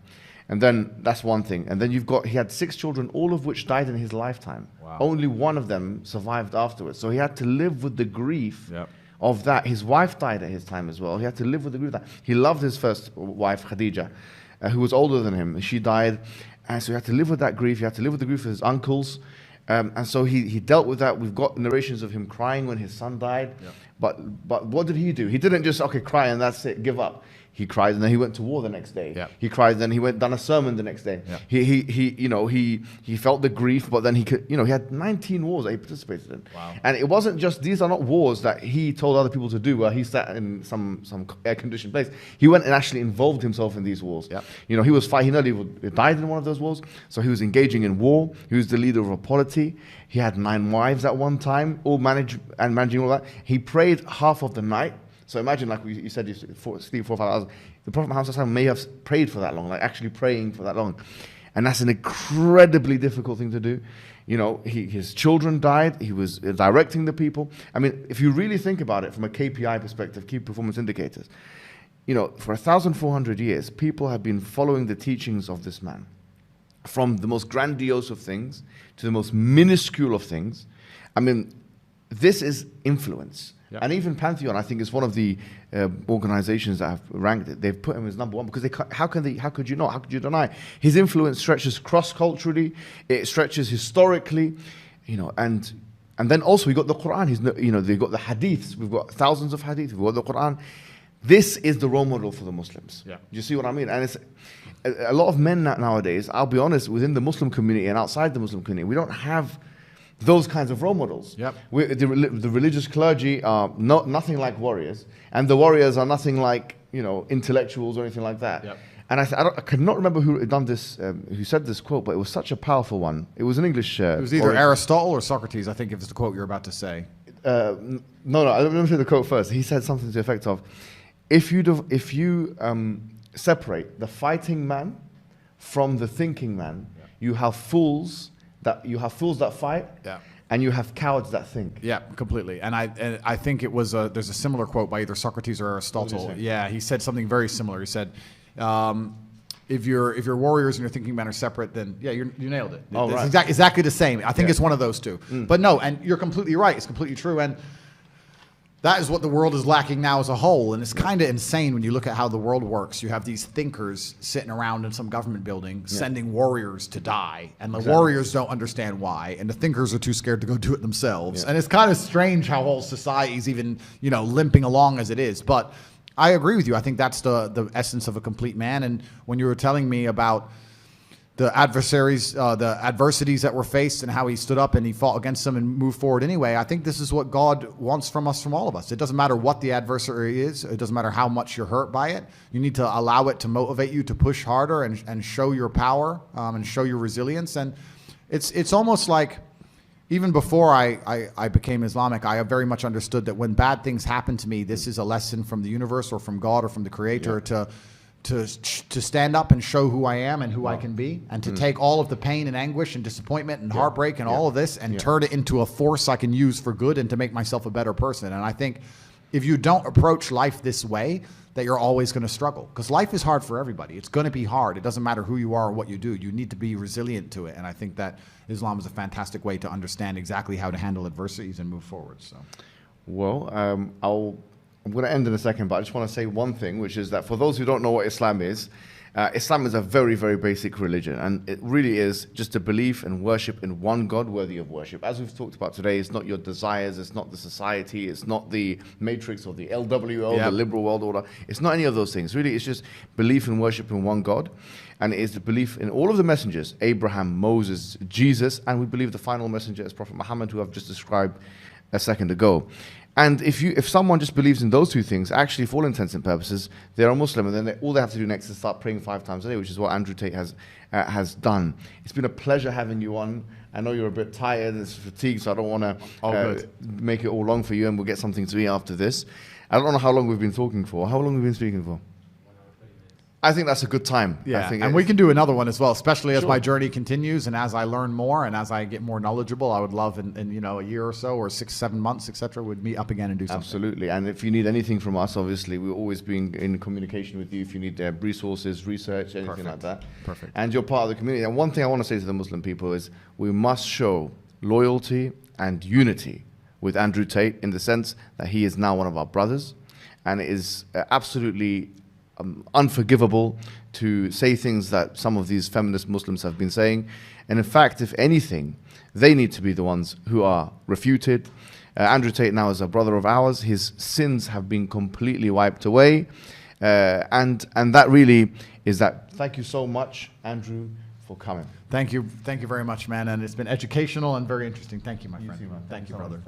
And then that's one thing. And then he had 6 children, all of which died in his lifetime. Wow. Only one of them survived afterwards. So he had to live with the grief of that. His wife died at his time as well. He had to live with the grief of that. He loved his first wife, Khadija, who was older than him. She died. And so he had to live with that grief. He had to live with the grief of his uncles. And so he dealt with that. We've got narrations of him crying when his son died. But what did he do? He didn't just, cry and that's it, give up. He cried, and then he went to war the next day. He cried, and then he done a sermon the next day. He felt the grief, but then he had 19 wars that he participated in. Wow. And it wasn't just, these are not wars that he told other people to do where he sat in some air-conditioned place. He went and actually involved himself in these wars. He was fighting, he nearly died in one of those wars. So he was engaging in war. He was the leader of a polity. He had 9 wives at one time, all managing all that. He prayed half of the night. So imagine, like you said, you sleep 4 or 5 hours. The Prophet Muhammad may have prayed for that long, like actually praying for that long. And that's an incredibly difficult thing to do. His children died. He was directing the people. I mean, if you really think about it from a KPI perspective, key performance indicators, for 1,400 years, people have been following the teachings of this man. From the most grandiose of things to the most minuscule of things. I mean, this is influence. And even Pantheon, I think, is one of the organizations that have ranked it. They've put him as #1 because how could you not? How could you deny? His influence stretches cross-culturally, it stretches historically, and then also we got the Quran. They've got the hadiths. We've got thousands of hadiths. We've got the Quran. This is the role model for the Muslims. Do you see what I mean? And it's a lot of men nowadays, I'll be honest, within the Muslim community and outside the Muslim community, we don't have those kinds of role models. The religious clergy are nothing like warriors, and the warriors are nothing like intellectuals or anything like that. And I cannot remember who done this, who said this quote, but it was such a powerful one. It was an English. It was either Aristotle or Socrates, I think, if it's the quote you're about to say. No, let me say the quote first. He said something to the effect of, if you separate the fighting man from the thinking man, you have fools that fight, and you have cowards that think. Yeah, completely. And I think it was there's a similar quote by either Socrates or Aristotle. Yeah, he said something very similar. He said, if your warriors and your thinking men are separate, then you nailed it. Oh, it's right. exactly the same. I think it's one of those two. But no, and you're completely right. It's completely true. And that is what the world is lacking now as a whole. And it's kind of insane when you look at how the world works. You have these thinkers sitting around in some government building sending warriors to die. And the warriors don't understand why. And the thinkers are too scared to go do it themselves. And it's kind of strange how whole society's even, limping along as it is. But I agree with you. I think that's the essence of a complete man. And when you were telling me about the adversaries, the adversities that were faced and how he stood up and he fought against them and moved forward anyway. I think this is what God wants from us, from all of us. It doesn't matter what the adversary is. It doesn't matter how much you're hurt by it. You need to allow it to motivate you to push harder and show your power and show your resilience. And it's almost like even before I became Islamic, I very much understood that when bad things happen to me, this is a lesson from the universe or from God or from the Creator to stand up and show who I am and who I can be, and to take all of the pain and anguish and disappointment and heartbreak and all of this and turn it into a force I can use for good and to make myself a better person. And I think if you don't approach life this way, that you're always going to struggle, because life is hard for everybody. It's going to be hard. It doesn't matter who you are or what you do. You need to be resilient to it. And I think that Islam is a fantastic way to understand exactly how to handle adversities and move forward. So, well, I'm going to end in a second, but I just want to say one thing, which is that for those who don't know what Islam is a very, very basic religion, and it really is just a belief and worship in one God worthy of worship. As we've talked about today, it's not your desires, it's not the society, it's not the matrix or the LWO, the liberal world order. It's not any of those things. Really, it's just belief and worship in one God, and it is the belief in all of the messengers, Abraham, Moses, Jesus, and we believe the final messenger is Prophet Muhammad, who I've just described a second ago. And if someone just believes in those two things, actually, for all intents and purposes, they're a Muslim, and then all they have to do next is start praying 5 times a day, which is what Andrew Tate has done. It's been a pleasure having you on. I know you're a bit tired and fatigued, so I don't want to make it all long for you, and we'll get something to eat after this. I don't know how long we've been talking for. How long have we been speaking for? I think that's a good time. Yeah, I think and we can do another one as well, especially as my journey continues and as I learn more and as I get more knowledgeable. I would love in a year or so or 6-7 months, etc., we'd meet up again and do something. Absolutely. And if you need anything from us, obviously, we're always being in communication with you. If you need resources, research, anything like that. Perfect. And you're part of the community. And one thing I want to say to the Muslim people is we must show loyalty and unity with Andrew Tate, in the sense that he is now one of our brothers, and it is absolutely unforgivable to say things that some of these feminist Muslims have been saying. And in fact, if anything, they need to be the ones who are refuted. Andrew Tate now is a brother of ours. His sins have been completely wiped away. And that really is that. Thank you so much, Andrew, for coming. Thank you very much, man. And it's been educational and very interesting. Thank you, my friend. Too, man. Thank you, brother.